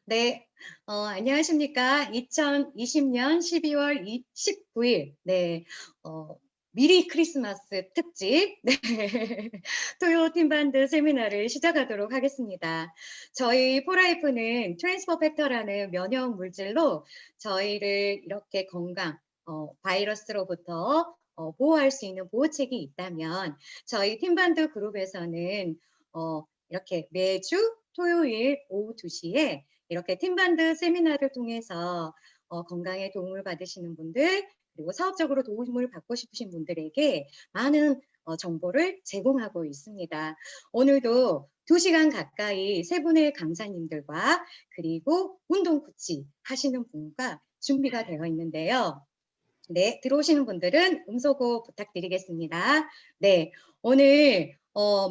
네. 안녕하십니까. 2020년 12월 19일 네. 어 미리 크리스마스 특집 네. 토요 팀반드 세미나를 시작하도록 하겠습니다. 저희 포라이프는 트랜스퍼 팩터라는 면역 물질로 저희를 이렇게 건강 바이러스로부터 보호할 수 있는 보호책이 있다면 저희 팀반드 그룹에서는 이렇게 매주 토요일 오후 2 시에 이렇게 팀반드 세미나를 통해서 건강에 도움을 받으시는 분들 그리고 사업적으로 도움을 받고 싶으신 분들에게 많은 정보를 제공하고 있습니다. 오늘도 2시간 가까이 세 분의 강사님들과 그리고 운동 코치 하시는 분과 준비가 되어 있는데요. 네, 들어오시는 분들은 음소거 부탁드리겠습니다. 네, 오늘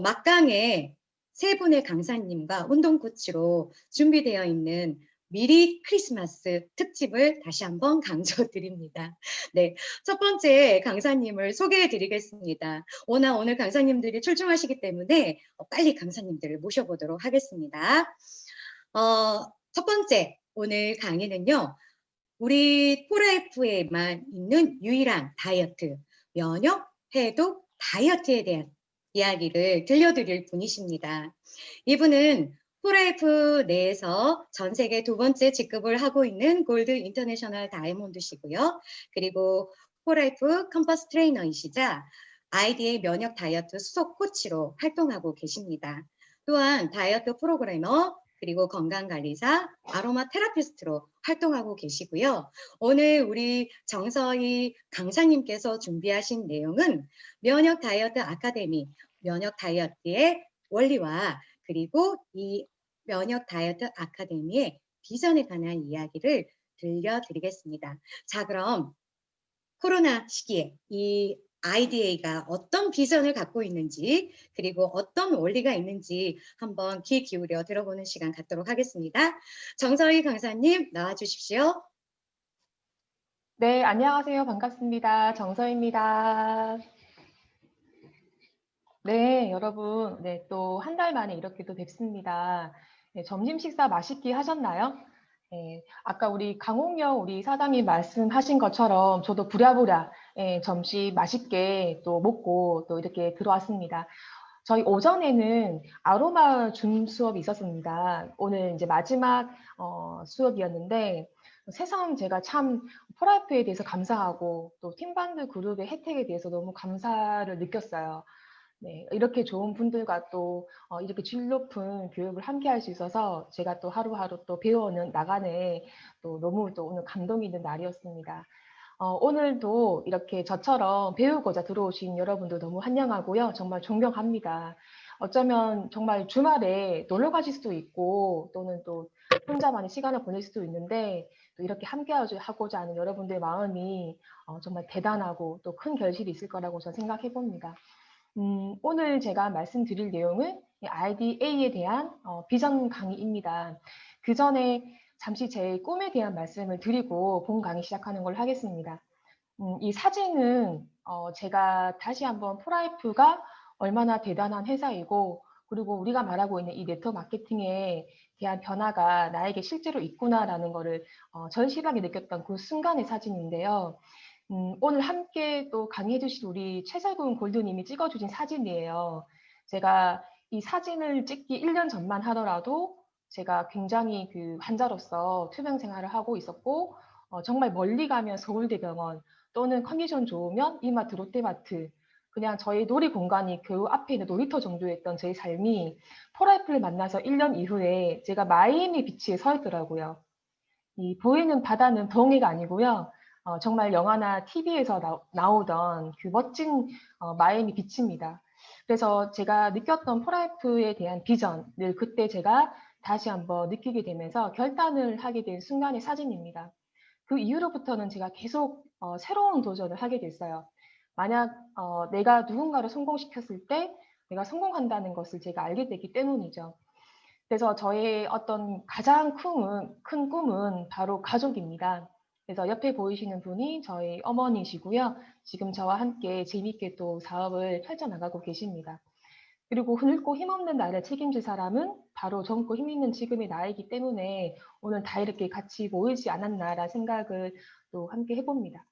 막강의 세 분의 강사님과 운동 코치로 준비되어 있는 미리 크리스마스 특집을 다시 한번 강조드립니다. 네, 첫 번째 강사님을 소개해 드리겠습니다. 워낙 오늘 강사님들이 출중하시기 때문에 빨리 강사님들을 모셔보도록 하겠습니다. 첫 번째 오늘 강의는요. 우리 포라이프에만 있는 유일한 다이어트, 면역, 해독 다이어트에 대한 이야기를 들려드릴 분이십니다. 이분은 포라이프 내에서 전 세계 2번째 직급을 하고 있는 골드 인터내셔널 다이아몬드시고요. 그리고 포라이프 컴퍼스 트레이너이시자 IDA 면역 다이어트 수석 코치로 활동하고 계십니다. 또한 다이어트 프로그래머, 그리고 건강관리사, 아로마 테라피스트로 활동하고 계시고요. 오늘 우리 정서희 강사님께서 준비하신 내용은 면역 다이어트 아카데미, 면역 다이어트의 원리와 그리고 이 면역 다이어트 아카데미의 비전에 관한 이야기를 들려드리겠습니다. 자, 그럼 코로나 시기에 이 IDA가 어떤 비전을 갖고 있는지 그리고 어떤 원리가 있는지 한번 귀 기울여 들어보는 시간 갖도록 하겠습니다. 정서희 강사님 나와 주십시오. 네, 안녕하세요. 반갑습니다. 정서입니다. 네, 여러분, 네, 또 한 달 만에 이렇게 또 뵙습니다. 네, 점심 식사 맛있게 하셨나요? 네, 아까 우리 강홍영 우리 사장님 말씀하신 것처럼 저도 부랴부랴 점심 맛있게 또 먹고 또 이렇게 들어왔습니다. 저희 오전에는 아로마 줌 수업이 있었습니다. 오늘 이제 마지막 수업이었는데 새삼 제가 참 프라이프에 대해서 감사하고 또 팀반드 그룹의 혜택에 대해서 너무 감사를 느꼈어요. 네, 이렇게 좋은 분들과 또 이렇게 질 높은 교육을 함께 할 수 있어서 제가 또 하루하루 또 배워는 나가네 또 너무 또 오늘 감동이 있는 날이었습니다. 오늘도 이렇게 저처럼 배우고자 들어오신 여러분들 너무 환영하고요. 정말 존경합니다. 어쩌면 정말 주말에 놀러 가실 수도 있고 또는 또 혼자만의 시간을 보낼 수도 있는데 또 이렇게 함께 하고자 하는 여러분들의 마음이 정말 대단하고 또 큰 결실이 있을 거라고 저는 생각해 봅니다. 오늘 제가 말씀드릴 내용은 IDA에 대한 비전 강의입니다. 그 전에 잠시 제 꿈에 대한 말씀을 드리고 본 강의 시작하는 걸로 하겠습니다. 이 사진은 제가 다시 한번 프라이프가 얼마나 대단한 회사이고 그리고 우리가 말하고 있는 이 네트워크 마케팅에 대한 변화가 나에게 실제로 있구나라는 거를 절실하게 느꼈던 그 순간의 사진인데요. 오늘 함께 또 강의해 주실 우리 최설군 골드님이 찍어주신 사진이에요. 제가 이 사진을 찍기 1년 전만 하더라도 제가 굉장히 그 환자로서 투병 생활을 하고 있었고 정말 멀리 가면 서울대병원 또는 컨디션 좋으면 이마트, 롯데마트 그냥 저희 놀이 공간이 그 앞에 있는 놀이터 정도였던 제 삶이 포라이프를 만나서 1년 이후에 제가 마이애미 비치에 서 있더라고요. 이 보이는 바다는 덩이가 아니고요. 정말 영화나 TV에서 나오던 그 멋진 마이애미 비치입니다. 그래서 제가 느꼈던 포라이프에 대한 비전을 그때 제가 다시 한번 느끼게 되면서 결단을 하게 된 순간의 사진입니다. 그 이후로부터는 제가 계속 새로운 도전을 하게 됐어요. 만약 내가 누군가를 성공시켰을 때 내가 성공한다는 것을 제가 알게 되기 때문이죠. 그래서 저의 어떤 가장 큰 꿈은 바로 가족입니다. 그래서 옆에 보이시는 분이 저희 어머니시고요. 지금 저와 함께 재미있게 또 사업을 펼쳐나가고 계십니다. 그리고 늙고 힘없는 나를 책임질 사람은 바로 젊고 힘있는 지금의 나이기 때문에 오늘 다 이렇게 같이 모이지 않았나라는 생각을 또 함께 해봅니다.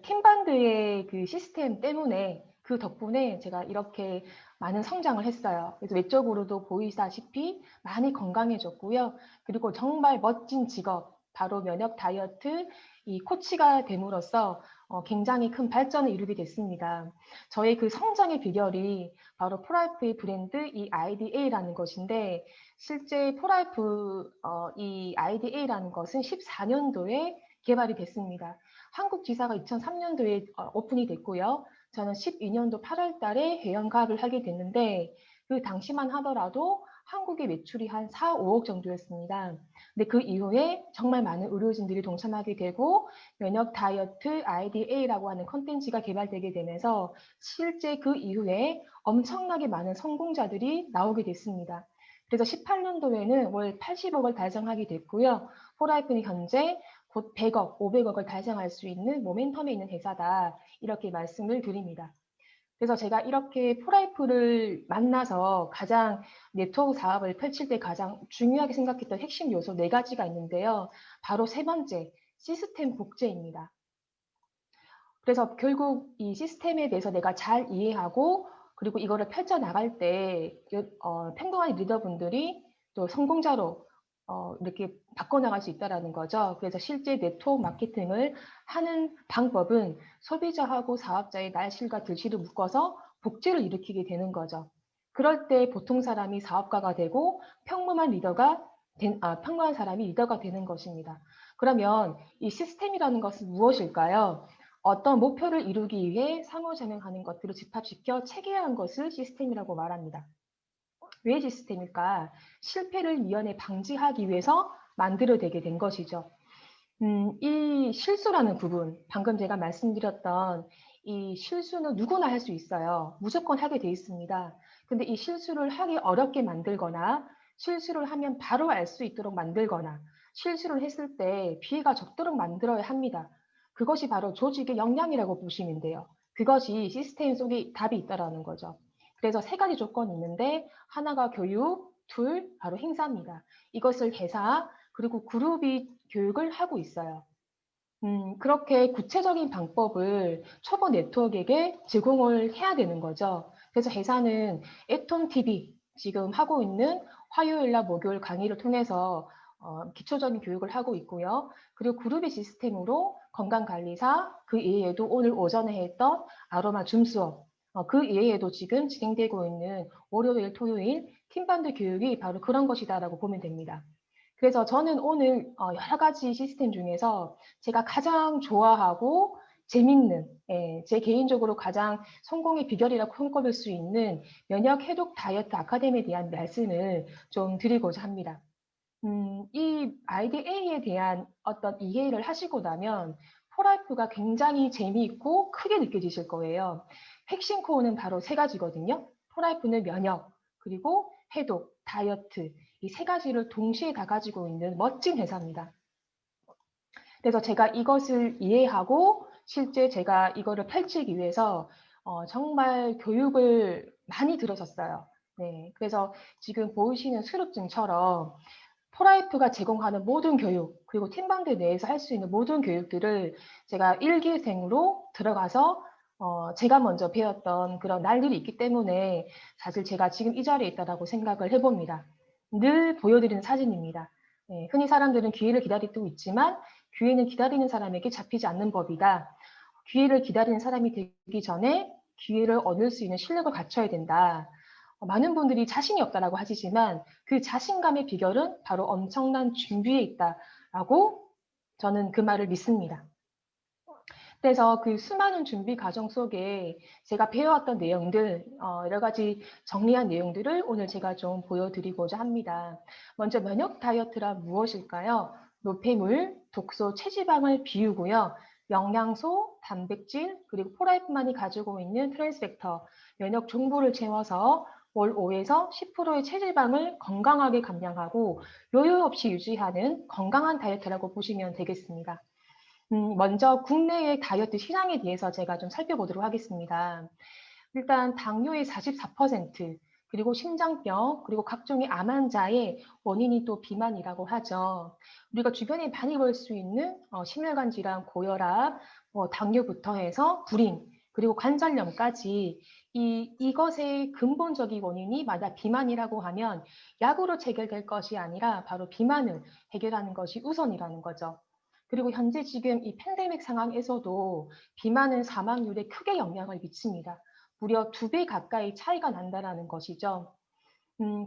팀반드의 그 시스템 때문에 그 덕분에 제가 이렇게 많은 성장을 했어요. 그래서 외적으로도 보이시다시피 많이 건강해졌고요. 그리고 정말 멋진 직업, 바로 면역 다이어트 이 코치가 됨으로써 굉장히 큰 발전을 이루게 됐습니다. 저의 그 성장의 비결이 바로 포라이프의 브랜드 이 IDA라는 것인데 실제 포라이프 이 IDA라는 것은 14년도에 개발이 됐습니다. 한국 지사가 2003년도에 오픈이 됐고요. 저는 12년도 8월 달에 회원 가입을 하게 됐는데 그 당시만 하더라도 한국의 매출이 한 4, 5억 정도였습니다. 근데 그 이후에 정말 많은 의료진들이 동참하게 되고 면역 다이어트 IDA라고 하는 컨텐츠가 개발되게 되면서 실제 그 이후에 엄청나게 많은 성공자들이 나오게 됐습니다. 그래서 18년도에는 월 80억을 달성하게 됐고요. 포라이프는 현재 곧 100억, 500억을 달성할 수 있는 모멘텀에 있는 회사다. 이렇게 말씀을 드립니다. 그래서 제가 이렇게 포라이프를 만나서 가장 네트워크 사업을 펼칠 때 가장 중요하게 생각했던 핵심 요소 4가지가 있는데요. 바로 세 번째, 시스템 복제입니다. 그래서 결국 이 시스템에 대해서 내가 잘 이해하고 그리고 이거를 펼쳐나갈 때 평범한 리더분들이 또 성공자로 이렇게 바꿔나갈 수 있다는 거죠. 그래서 실제 네트워크 마케팅을 하는 방법은 소비자하고 사업자의 날실과 들실을 묶어서 복제를 일으키게 되는 거죠. 그럴 때 보통 사람이 사업가가 되고 평범한 사람이 리더가 되는 것입니다. 그러면 이 시스템이라는 것은 무엇일까요? 어떤 목표를 이루기 위해 상호작용하는 것들을 집합시켜 체계화한 것을 시스템이라고 말합니다. 왜 시스템일까? 실패를 미연에 방지하기 위해서 만들어내게 된 것이죠. 이 실수라는 부분, 방금 제가 말씀드렸던 이 실수는 누구나 할 수 있어요. 무조건 하게 돼 있습니다. 근데 이 실수를 하기 어렵게 만들거나 실수를 하면 바로 알 수 있도록 만들거나 실수를 했을 때 피해가 적도록 만들어야 합니다. 그것이 바로 조직의 역량이라고 보시면 돼요. 그것이 시스템 속에 답이 있다라는 거죠. 그래서 3가지 조건이 있는데 하나가 교육, 둘, 바로 행사입니다. 이것을 회사, 그리고 그룹이 교육을 하고 있어요. 그렇게 구체적인 방법을 초보 네트워크에게 제공을 해야 되는 거죠. 그래서 회사는 애톰 TV 지금 하고 있는 화요일날 목요일 강의를 통해서 기초적인 교육을 하고 있고요. 그리고 그룹의 시스템으로 건강관리사, 그 이외에도 오늘 오전에 했던 아로마 줌 수업, 그 이외에도 지금 진행되고 있는 월요일, 토요일 팀반들 교육이 바로 그런 것이다라고 보면 됩니다. 그래서 저는 오늘 여러 가지 시스템 중에서 제가 가장 좋아하고 재밌는, 제 개인적으로 가장 성공의 비결이라고 손꼽을 수 있는 면역 해독 다이어트 아카데미에 대한 말씀을 좀 드리고자 합니다. 이 IDA에 대한 어떤 이해를 하시고 나면 포라이프가 굉장히 재미있고 크게 느껴지실 거예요. 핵심 코어는 바로 3가지거든요. 포라이프는 면역, 그리고 해독, 다이어트 이 3가지를 동시에 다 가지고 있는 멋진 회사입니다. 그래서 제가 이것을 이해하고 실제 제가 이거를 펼치기 위해서 정말 교육을 많이 들으셨어요. 네, 그래서 지금 보이시는 수료증처럼 포라이프가 제공하는 모든 교육, 그리고 팀방대 내에서 할 수 있는 모든 교육들을 제가 일기생으로 들어가서 제가 먼저 배웠던 그런 날들이 있기 때문에 사실 제가 지금 이 자리에 있다고 생각을 해봅니다. 늘 보여드리는 사진입니다. 네, 흔히 사람들은 기회를 기다리고 있지만 기회는 기다리는 사람에게 잡히지 않는 법이다. 기회를 기다리는 사람이 되기 전에 기회를 얻을 수 있는 실력을 갖춰야 된다. 많은 분들이 자신이 없다라고 하시지만 그 자신감의 비결은 바로 엄청난 준비에 있다라고 저는 그 말을 믿습니다. 그래서 그 수많은 준비 과정 속에 제가 배워왔던 내용들, 여러 가지 정리한 내용들을 오늘 제가 좀 보여드리고자 합니다. 먼저 면역 다이어트란 무엇일까요? 노폐물, 독소, 체지방을 비우고요. 영양소, 단백질, 그리고 포라이프만이 가지고 있는 트랜스펙터, 면역 정보를 채워서 월 5에서 10%의 체지방을 건강하게 감량하고 요요 없이 유지하는 건강한 다이어트라고 보시면 되겠습니다. 먼저 국내의 다이어트 시장에 대해서 제가 좀 살펴보도록 하겠습니다. 일단 당뇨의 44%, 그리고 심장병, 그리고 각종의 암 환자의 원인이 또 비만이라고 하죠. 우리가 주변에 많이 볼 수 있는 심혈관 질환, 고혈압, 당뇨부터 해서 불임, 그리고 관절염까지 이것의 근본적인 원인이 만약 비만이라고 하면 약으로 해결될 것이 아니라 바로 비만을 해결하는 것이 우선이라는 거죠. 그리고 현재 지금 이 팬데믹 상황에서도 비만은 사망률에 크게 영향을 미칩니다. 무려 2배 가까이 차이가 난다는 것이죠.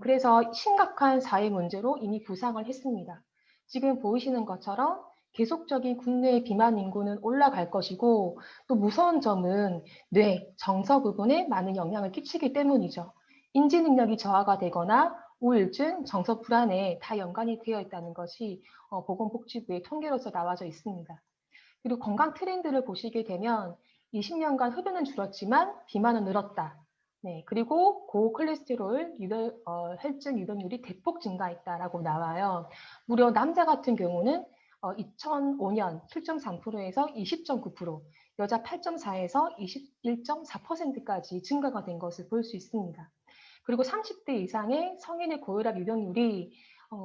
그래서 심각한 사회 문제로 이미 부상을 했습니다. 지금 보이시는 것처럼 계속적인 국내 비만 인구는 올라갈 것이고 또 무서운 점은 뇌, 정서 부분에 많은 영향을 끼치기 때문이죠. 인지 능력이 저하가 되거나 우울증, 정서 불안에 다 연관이 되어 있다는 것이 보건복지부의 통계로서 나와져 있습니다. 그리고 건강 트렌드를 보시게 되면 20년간 흡연은 줄었지만 비만은 늘었다. 네, 그리고 고콜레스테롤 혈증 유병률이 대폭 증가했다라고 나와요. 무려 남자 같은 경우는 2005년 7.3%에서 20.9%, 여자 8.4에서 21.4%까지 증가가 된 것을 볼 수 있습니다. 그리고 30대 이상의 성인의 고혈압 유병률이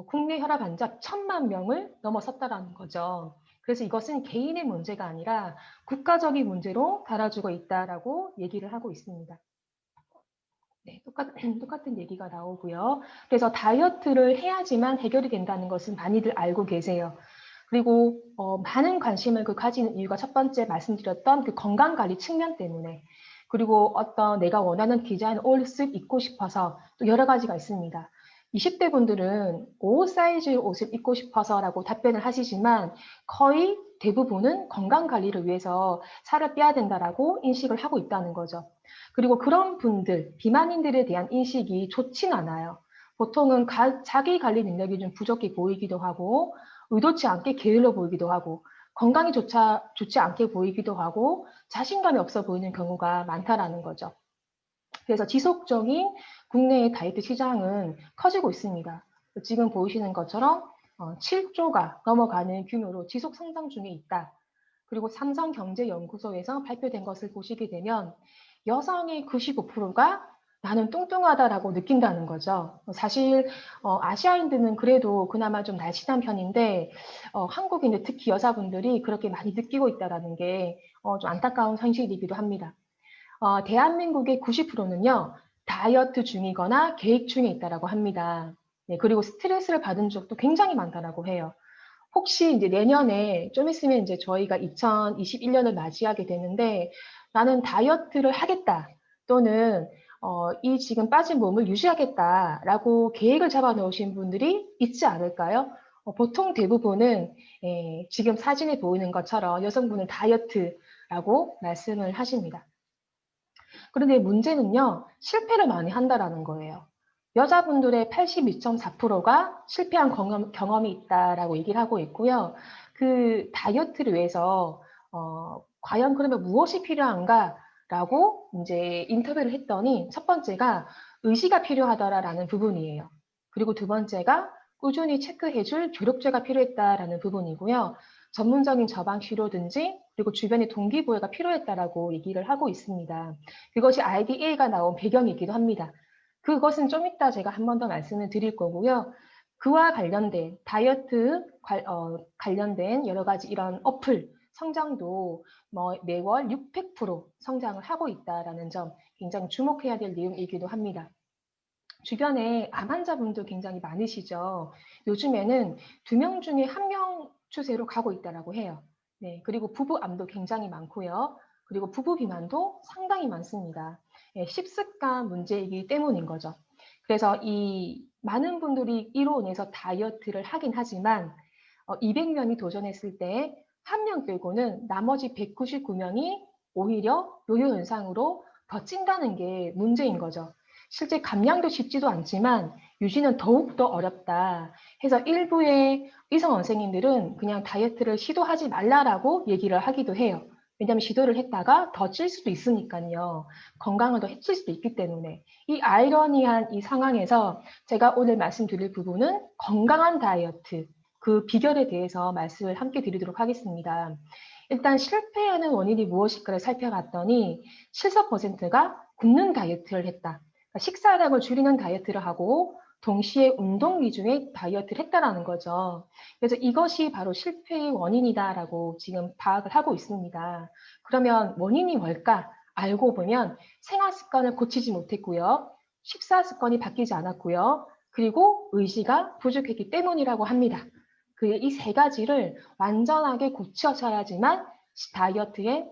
국내 혈압 환자 1,000만 명을 넘어섰다는 거죠. 그래서 이것은 개인의 문제가 아니라 국가적인 문제로 달아주고 있다라고 얘기를 하고 있습니다. 네, 똑같은 얘기가 나오고요. 그래서 다이어트를 해야지만 해결이 된다는 것은 많이들 알고 계세요. 그리고 많은 관심을 가지는 이유가 첫 번째 말씀드렸던 그 건강관리 측면 때문에, 그리고 어떤 내가 원하는 디자인 옷을 입고 싶어서, 또 여러 가지가 있습니다. 20대 분들은 옷 사이즈의 옷을 입고 싶어서라고 답변을 하시지만 거의 대부분은 건강관리를 위해서 살을 빼야 된다라고 인식을 하고 있다는 거죠. 그리고 그런 분들, 비만인들에 대한 인식이 좋진 않아요. 보통은 자기 관리 능력이 좀 부족해 보이기도 하고, 의도치 않게 게을러 보이기도 하고, 건강이 좋지 않게 보이기도 하고, 자신감이 없어 보이는 경우가 많다라는 거죠. 그래서 지속적인 국내의 다이어트 시장은 커지고 있습니다. 지금 보이시는 것처럼 7조가 넘어가는 규모로 지속 성장 중에 있다. 그리고 삼성경제연구소에서 발표된 것을 보시게 되면 여성의 95%가 나는 뚱뚱하다라고 느낀다는 거죠. 사실 아시아인들은 그래도 그나마 좀 날씬한 편인데 한국인들 특히 여자분들이 그렇게 많이 느끼고 있다는 게 좀 안타까운 현실이기도 합니다. 대한민국의 90%는요, 다이어트 중이거나 계획 중에 있다라고 합니다. 네, 그리고 스트레스를 받은 적도 굉장히 많다라고 해요. 혹시 이제 내년에 좀 있으면 이제 저희가 2021년을 맞이하게 되는데 나는 다이어트를 하겠다 또는 이 지금 빠진 몸을 유지하겠다라고 계획을 잡아 놓으신 분들이 있지 않을까요? 보통 대부분은 지금 사진에 보이는 것처럼 여성분은 다이어트라고 말씀을 하십니다. 그런데 문제는요, 실패를 많이 한다라는 거예요. 여자분들의 82.4%가 실패한 경험이 있다라고 얘기를 하고 있고요. 그 다이어트를 위해서 과연 그러면 무엇이 필요한가라고 이제 인터뷰를 했더니 첫 번째가 의지가 필요하다라는 부분이에요. 그리고 두 번째가 꾸준히 체크해줄 조력제가 필요했다라는 부분이고요. 전문적인 처방 치료든지 그리고 주변의 동기부여가 필요했다라고 얘기를 하고 있습니다. 그것이 IDA가 나온 배경이기도 합니다. 그것은 좀 이따 제가 한 번 더 말씀을 드릴 거고요. 그와 관련된 다이어트 관련된 여러 가지 이런 어플 성장도 매월 600% 성장을 하고 있다라는 점 굉장히 주목해야 될 내용이기도 합니다. 주변에 암 환자분도 굉장히 많으시죠. 요즘에는 2명 중에 1명 추세로 가고 있다라고 해요. 네, 그리고 부부암도 굉장히 많고요. 그리고 부부 비만도 상당히 많습니다. 식습관 문제이기 때문인 거죠. 그래서 이 많은 분들이 이로 인해서 다이어트를 하긴 하지만 200명이 도전했을 때 1명 빼고는 나머지 199명이 오히려 요요 현상으로 더 찐다는 게 문제인 거죠. 실제 감량도 쉽지도 않지만 유지는 더욱더 어렵다 해서 일부의 의사 선생님들은 그냥 다이어트를 시도하지 말라라고 얘기를 하기도 해요. 왜냐하면 시도를 했다가 더 찔 수도 있으니까요. 건강을 더 해칠 수도 있기 때문에. 이 아이러니한 이 상황에서 제가 오늘 말씀드릴 부분은 건강한 다이어트, 그 비결에 대해서 말씀을 함께 드리도록 하겠습니다. 일단 실패하는 원인이 무엇일까를 살펴봤더니 74%가 굶는 다이어트를 했다. 그러니까 식사량을 줄이는 다이어트를 하고 동시에 운동 위주의 다이어트를 했다라는 거죠. 그래서 이것이 바로 실패의 원인이다라고 지금 파악을 하고 있습니다. 그러면 원인이 뭘까? 알고 보면 생활 습관을 고치지 못했고요. 식사 습관이 바뀌지 않았고요. 그리고 의지가 부족했기 때문이라고 합니다. 이 세 가지를 완전하게 고쳐서야지만 다이어트에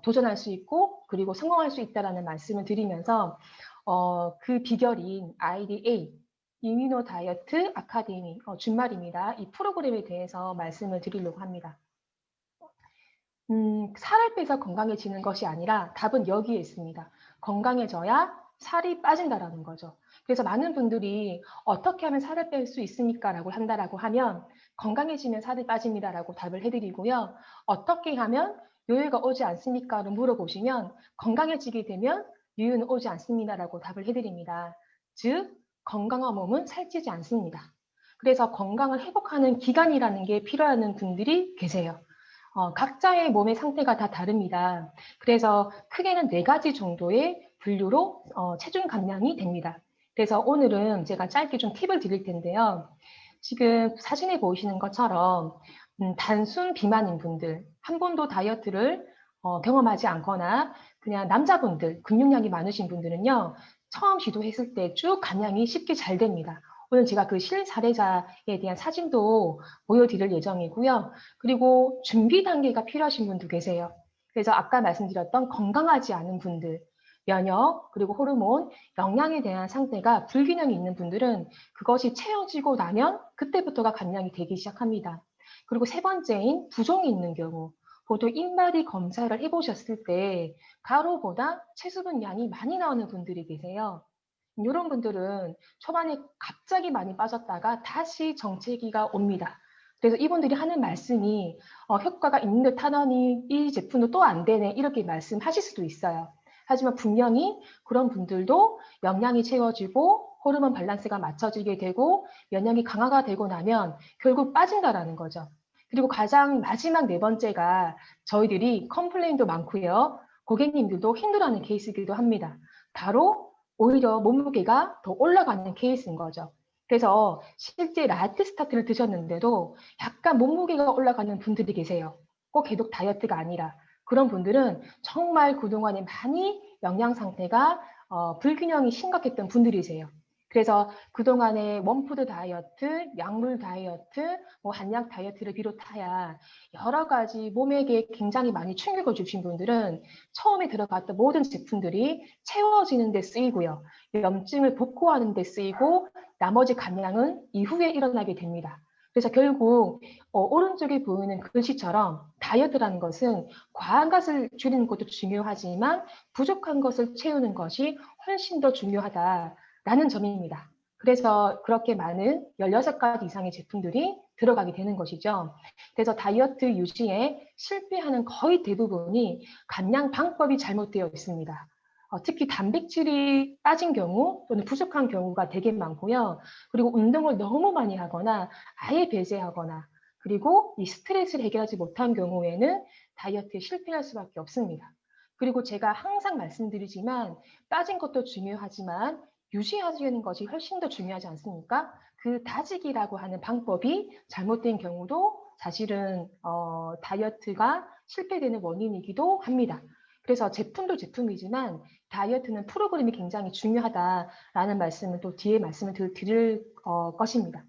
도전할 수 있고 그리고 성공할 수 있다라는 말씀을 드리면서 그 비결인 IDA 이뮤노 다이어트 아카데미 준말입니다. 이 프로그램에 대해서 말씀을 드리려고 합니다. 살을 빼서 건강해지는 것이 아니라 답은 여기에 있습니다. 건강해져야 살이 빠진다라는 거죠. 그래서 많은 분들이 어떻게 하면 살을 뺄 수 있습니까? 라고 한다라고 하면 건강해지면 살이 빠집니다라고 답을 해드리고요. 어떻게 하면 요요가 오지 않습니까?를 물어보시면 건강해지게 되면 요요는 오지 않습니다라고 답을 해드립니다. 즉 건강한 몸은 살찌지 않습니다. 그래서 건강을 회복하는 기간이라는 게 필요한 분들이 계세요. 각자의 몸의 상태가 다 다릅니다. 그래서 크게는 4가지 정도의 분류로 체중 감량이 됩니다. 그래서 오늘은 제가 짧게 좀 팁을 드릴 텐데요. 지금 사진에 보이시는 것처럼 단순 비만인 분들, 한 번도 다이어트를 경험하지 않거나 그냥 남자분들, 근육량이 많으신 분들은요. 처음 시도했을 때 쭉 감량이 쉽게 잘 됩니다. 오늘 제가 그 실사례자에 대한 사진도 보여드릴 예정이고요. 그리고 준비 단계가 필요하신 분도 계세요. 그래서 아까 말씀드렸던 건강하지 않은 분들, 면역, 그리고 호르몬, 영양에 대한 상태가 불균형이 있는 분들은 그것이 채워지고 나면 그때부터가 감량이 되기 시작합니다. 그리고 세 번째인 부종이 있는 경우, 보통 인바디 검사를 해보셨을 때 가로보다 체수분 양이 많이 나오는 분들이 계세요. 이런 분들은 초반에 갑자기 많이 빠졌다가 다시 정체기가 옵니다. 그래서 이분들이 하는 말씀이 효과가 있는 듯 하더니 이 제품도 또 안 되네 이렇게 말씀하실 수도 있어요. 하지만 분명히 그런 분들도 영양이 채워지고 호르몬 밸런스가 맞춰지게 되고 면역이 강화가 되고 나면 결국 빠진다라는 거죠. 그리고 가장 마지막 4번째가 저희들이 컴플레인도 많고요. 고객님들도 힘들어하는 케이스이기도 합니다. 바로 오히려 몸무게가 더 올라가는 케이스인 거죠. 그래서 실제 라이트 스타트를 드셨는데도 약간 몸무게가 올라가는 분들이 계세요. 꼭 계속 다이어트가 아니라. 그런 분들은 정말 그동안에 많이 영양 상태가 불균형이 심각했던 분들이세요. 그래서 그동안에 원푸드 다이어트, 약물 다이어트, 한약 다이어트를 비롯하여 여러 가지 몸에게 굉장히 많이 충격을 주신 분들은 처음에 들어갔던 모든 제품들이 채워지는 데 쓰이고요. 염증을 복구하는 데 쓰이고 나머지 감량은 이후에 일어나게 됩니다. 그래서 결국 오른쪽에 보이는 글씨처럼 다이어트라는 것은 과한 것을 줄이는 것도 중요하지만 부족한 것을 채우는 것이 훨씬 더 중요하다라는 점입니다. 그래서 그렇게 많은 16가지 이상의 제품들이 들어가게 되는 것이죠. 그래서 다이어트 유지에 실패하는 거의 대부분이 감량 방법이 잘못되어 있습니다. 특히 단백질이 빠진 경우 또는 부족한 경우가 되게 많고요. 그리고 운동을 너무 많이 하거나 아예 배제하거나 그리고 이 스트레스를 해결하지 못한 경우에는 다이어트에 실패할 수밖에 없습니다. 그리고 제가 항상 말씀드리지만 빠진 것도 중요하지만 유지하는 것이 훨씬 더 중요하지 않습니까? 그 다지기라고 하는 방법이 잘못된 경우도 사실은 다이어트가 실패되는 원인이기도 합니다. 그래서 제품도 제품이지만 다이어트는 프로그램이 굉장히 중요하다라는 말씀을 또 뒤에 말씀을 드릴 것입니다.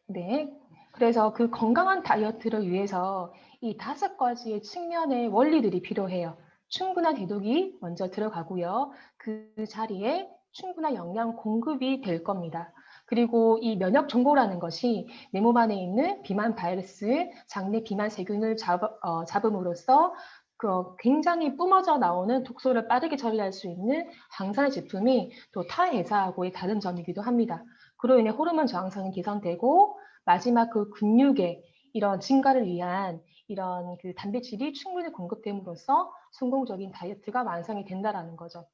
네. 그래서 그 건강한 다이어트를 위해서 이 5가지의 측면의 원리들이 필요해요. 충분한 해독이 먼저 들어가고요. 그 자리에 충분한 영양 공급이 될 겁니다. 그리고 이 면역 정보라는 것이 내 몸 안에 있는 비만 바이러스, 장내 비만 세균을 잡음으로써 굉장히 뿜어져 나오는 독소를 빠르게 처리할 수 있는 항산화 제품이 또 타회사하고의 다른 점이기도 합니다. 그로 인해 호르몬 저항성이 개선되고 마지막 그 근육의 이런 증가를 위한 이런 그 단백질이 충분히 공급됨으로써 성공적인 다이어트가 완성이 된다라는 거죠.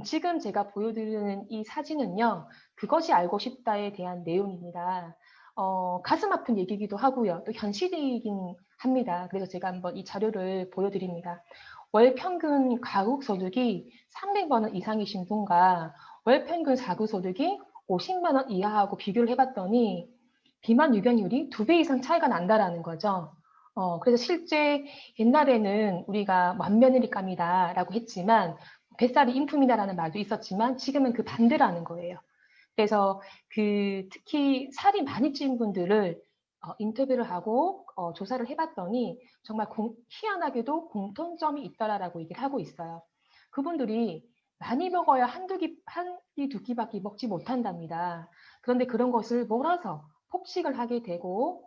지금 제가 보여드리는 이 사진은요, 그것이 알고 싶다에 대한 내용입니다. 가슴 아픈 얘기이기도 하고요. 또 현실이긴 합니다. 그래서 제가 한번 이 자료를 보여드립니다. 월 평균 가구 소득이 300만 원 이상이신 분과 월 평균 가구 소득이 50만 원 이하하고 비교를 해봤더니 비만 유병률이 2배 이상 차이가 난다라는 거죠. 그래서 실제 옛날에는 우리가 만면일감이다라고 했지만 뱃살이 인품이다라는 말도 있었지만 지금은 그 반대라는 거예요. 그래서 특히 살이 많이 찐 분들을 인터뷰를 하고 조사를 해봤더니 정말 희한하게도 공통점이 있더라라고 얘기를 하고 있어요. 그분들이 많이 먹어야 한 끼, 두 끼밖에 먹지 못한답니다. 그런데 그런 것을 몰아서 폭식을 하게 되고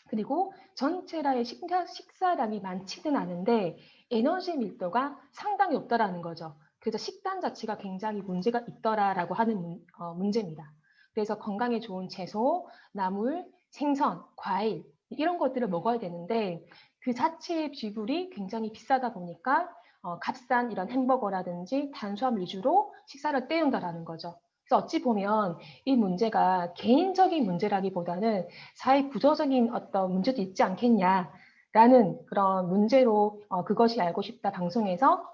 그리고 전체라의 식사량이 많지는 않은데 에너지 밀도가 상당히 없다라는 거죠. 그래서 식단 자체가 굉장히 문제가 있더라라고 하는 문제입니다. 그래서 건강에 좋은 채소, 나물, 생선, 과일 이런 것들을 먹어야 되는데 그 자체의 지불이 굉장히 비싸다 보니까 값싼 이런 햄버거라든지 탄수화물 위주로 식사를 때운다라는 거죠. 그래서 어찌 보면 이 문제가 개인적인 문제라기보다는 사회 구조적인 어떤 문제도 있지 않겠냐라는 그런 문제로 그것이 알고 싶다 방송에서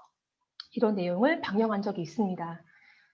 이런 내용을 방영한 적이 있습니다.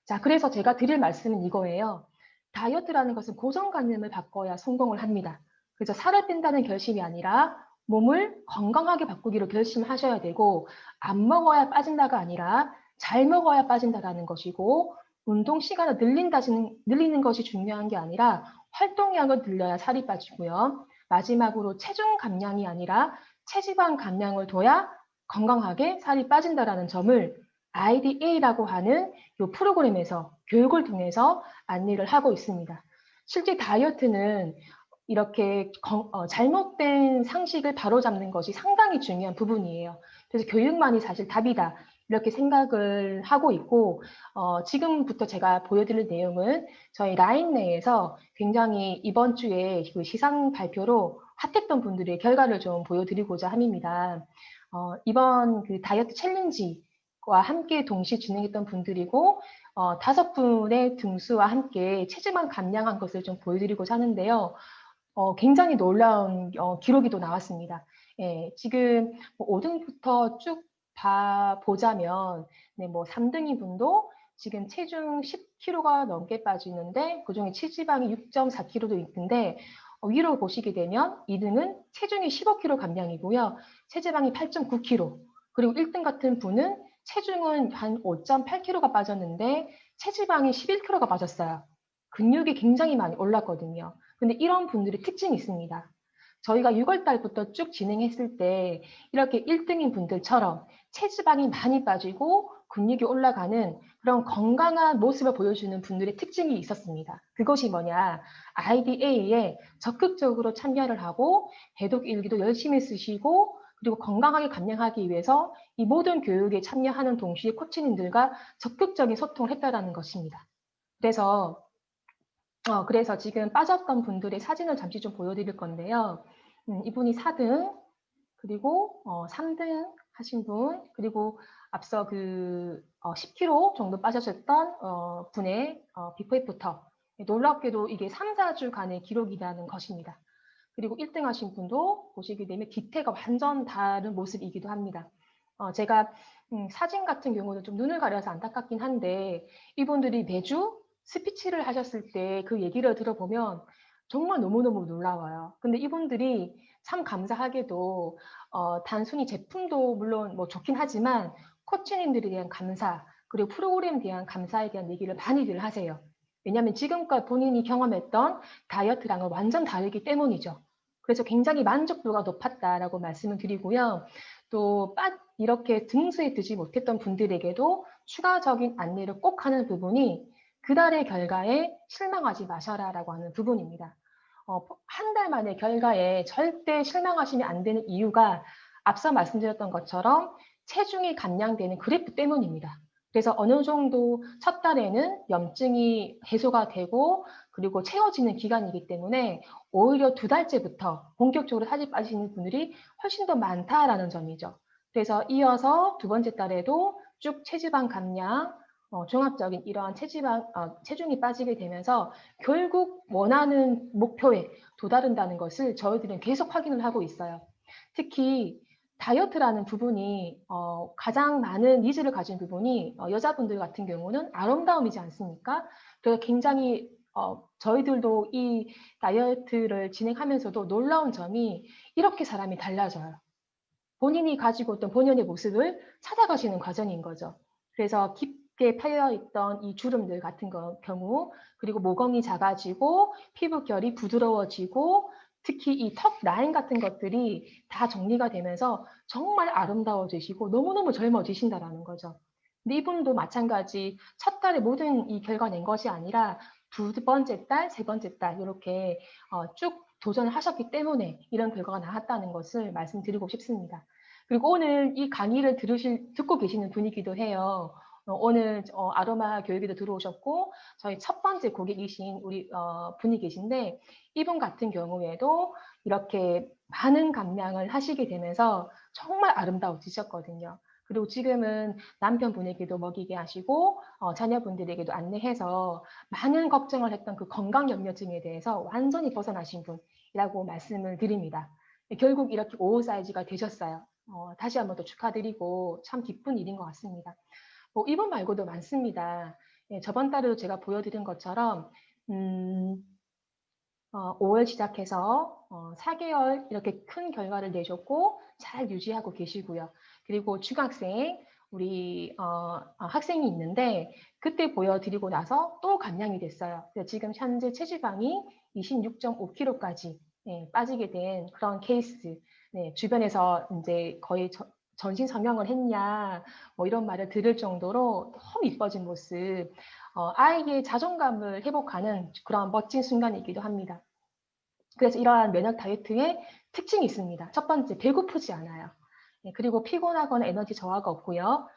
자, 그래서 제가 드릴 말씀은 이거예요. 다이어트라는 것은 고정관념을 바꿔야 성공을 합니다. 그래서 살을 뺀다는 결심이 아니라 몸을 건강하게 바꾸기로 결심하셔야 되고 안 먹어야 빠진다가 아니라 잘 먹어야 빠진다라는 것이고 운동 시간을 늘리는 것이 중요한 게 아니라 활동량을 늘려야 살이 빠지고요. 마지막으로 체중 감량이 아니라 체지방 감량을 둬야 건강하게 살이 빠진다라는 점을 IDA라고 하는 이 프로그램에서 교육을 통해서 안내를 하고 있습니다. 실제 다이어트는 이렇게 잘못된 상식을 바로잡는 것이 상당히 중요한 부분이에요. 그래서 교육만이 사실 답이다. 이렇게 생각을 하고 있고 지금부터 제가 보여드릴 내용은 저희 라인 내에서 굉장히 이번 주에 그 시상 발표로 핫했던 분들의 결과를 좀 보여드리고자 합니다. 이번 그 다이어트 챌린지와 함께 동시 진행했던 분들이고 5분의 등수와 함께 체지방 감량한 것을 좀 보여드리고자 하는데요. 굉장히 놀라운 기록이 또 나왔습니다. 예, 지금 뭐 5등부터 쭉 보자면 네, 뭐 3등인 분도 지금 체중 10kg가 넘게 빠지는데 그중에 체지방이 6.4kg도 있는데 위로 보시게 되면 2등은 체중이 15kg 감량이고요. 체지방이 8.9kg. 그리고 1등 같은 분은 체중은 한 5.8kg가 빠졌는데 체지방이 11kg가 빠졌어요. 근육이 굉장히 많이 올랐거든요. 근데 이런 분들의 특징이 있습니다. 저희가 6월 달부터 쭉 진행했을 때 이렇게 1등인 분들처럼 체지방이 많이 빠지고 근육이 올라가는 그런 건강한 모습을 보여주는 분들의 특징이 있었습니다. 그것이 뭐냐? IDA에 적극적으로 참여를 하고 해독 일기도 열심히 쓰시고 그리고 건강하게 감량하기 위해서 이 모든 교육에 참여하는 동시에 코치님들과 적극적인 소통을 했다는 것입니다. 그래서 지금 빠졌던 분들의 사진을 잠시 좀 보여드릴 건데요. 이분이 4등, 그리고 3등 하신 분, 그리고 앞서 10kg 정도 빠졌었던 분의 비포 애프터. 놀랍게도 이게 3, 4주간의 기록이라는 것입니다. 그리고 1등 하신 분도 보시게 되면 뒤태가 완전 다른 모습이기도 합니다. 제가 사진 같은 경우는 좀 눈을 가려서 안타깝긴 한데 이분들이 매주 스피치를 하셨을 때 그 얘기를 들어보면 정말 너무너무 놀라워요. 근데 이분들이 참 감사하게도 단순히 제품도 물론 뭐 좋긴 하지만 코치님들에 대한 감사 그리고 프로그램에 대한 감사에 대한 얘기를 많이들 하세요. 왜냐하면 지금껏 본인이 경험했던 다이어트랑은 완전 다르기 때문이죠. 그래서 굉장히 만족도가 높았다라고 말씀을 드리고요. 또 이렇게 등수에 뜨지 못했던 분들에게도 추가적인 안내를 꼭 하는 부분이 그달의 결과에 실망하지 마셔라라고 하는 부분입니다. 한 달 만의 결과에 절대 실망하시면 안 되는 이유가 앞서 말씀드렸던 것처럼 체중이 감량되는 그래프 때문입니다. 그래서 어느 정도 첫 달에는 염증이 해소가 되고 그리고 채워지는 기간이기 때문에 오히려 2달째부터 본격적으로 살이 빠지시는 분들이 훨씬 더 많다라는 점이죠. 그래서 이어서 2번째 달에도 쭉 체지방 감량, 종합적인 이러한 체중이 빠지게 되면서 결국 원하는 목표에 도달한다는 것을 저희들은 계속 확인을 하고 있어요. 특히 다이어트라는 부분이 가장 많은 니즈를 가진 부분이 여자분들 같은 경우는 아름다움이지 않습니까? 그래서 굉장히 저희들도 이 다이어트를 진행하면서도 놀라운 점이 이렇게 사람이 달라져요. 본인이 가지고 있던 본연의 모습을 찾아가시는 과정인 거죠. 그래서 깊게 파여있던 이 주름들 같은 경우, 그리고 모공이 작아지고 피부결이 부드러워지고 특히 이 턱 라인 같은 것들이 다 정리가 되면서 정말 아름다워지시고 너무너무 젊어지신다라는 거죠. 근데 이분도 마찬가지 첫 달에 모든 이 결과 낸 것이 아니라 두 번째 달, 세 번째 달 이렇게 쭉 도전을 하셨기 때문에 이런 결과가 나왔다는 것을 말씀드리고 싶습니다. 그리고 오늘 이 강의를 듣고 계시는 분이기도 해요. 오늘 아로마 교육에도 들어오셨고 저희 첫 번째 고객이신 우리 분이 계신데 이분 같은 경우에도 이렇게 많은 감량을 하시게 되면서 정말 아름다워지셨거든요. 그리고 지금은 남편분에게도 먹이게 하시고 자녀분들에게도 안내해서 많은 걱정을 했던 그 건강염려증에 대해서 완전히 벗어나신 분이라고 말씀을 드립니다. 결국 이렇게 5호 사이즈가 되셨어요. 다시 한번 또 축하드리고 참 기쁜 일인 것 같습니다. 이분 말고도 많습니다. 예, 저번 달에도 제가 보여드린 것처럼 5월 시작해서 4개월 이렇게 큰 결과를 내셨고 잘 유지하고 계시고요. 그리고 중학생 우리 학생이 있는데 그때 보여드리고 나서 또 감량이 됐어요. 지금 현재 체지방이 26.5kg까지 빠지게 된 그런 케이스. 네, 주변에서 이제 거의 전신 성형을 했냐 뭐 이런 말을 들을 정도로 너무 이뻐진 모습, 아이의 자존감을 회복하는 그런 멋진 순간이기도 합니다. 그래서 이러한 면역 다이어트의 특징이 있습니다. 첫 번째, 배고프지 않아요. 그리고 피곤하거나 에너지 저하가 없고요.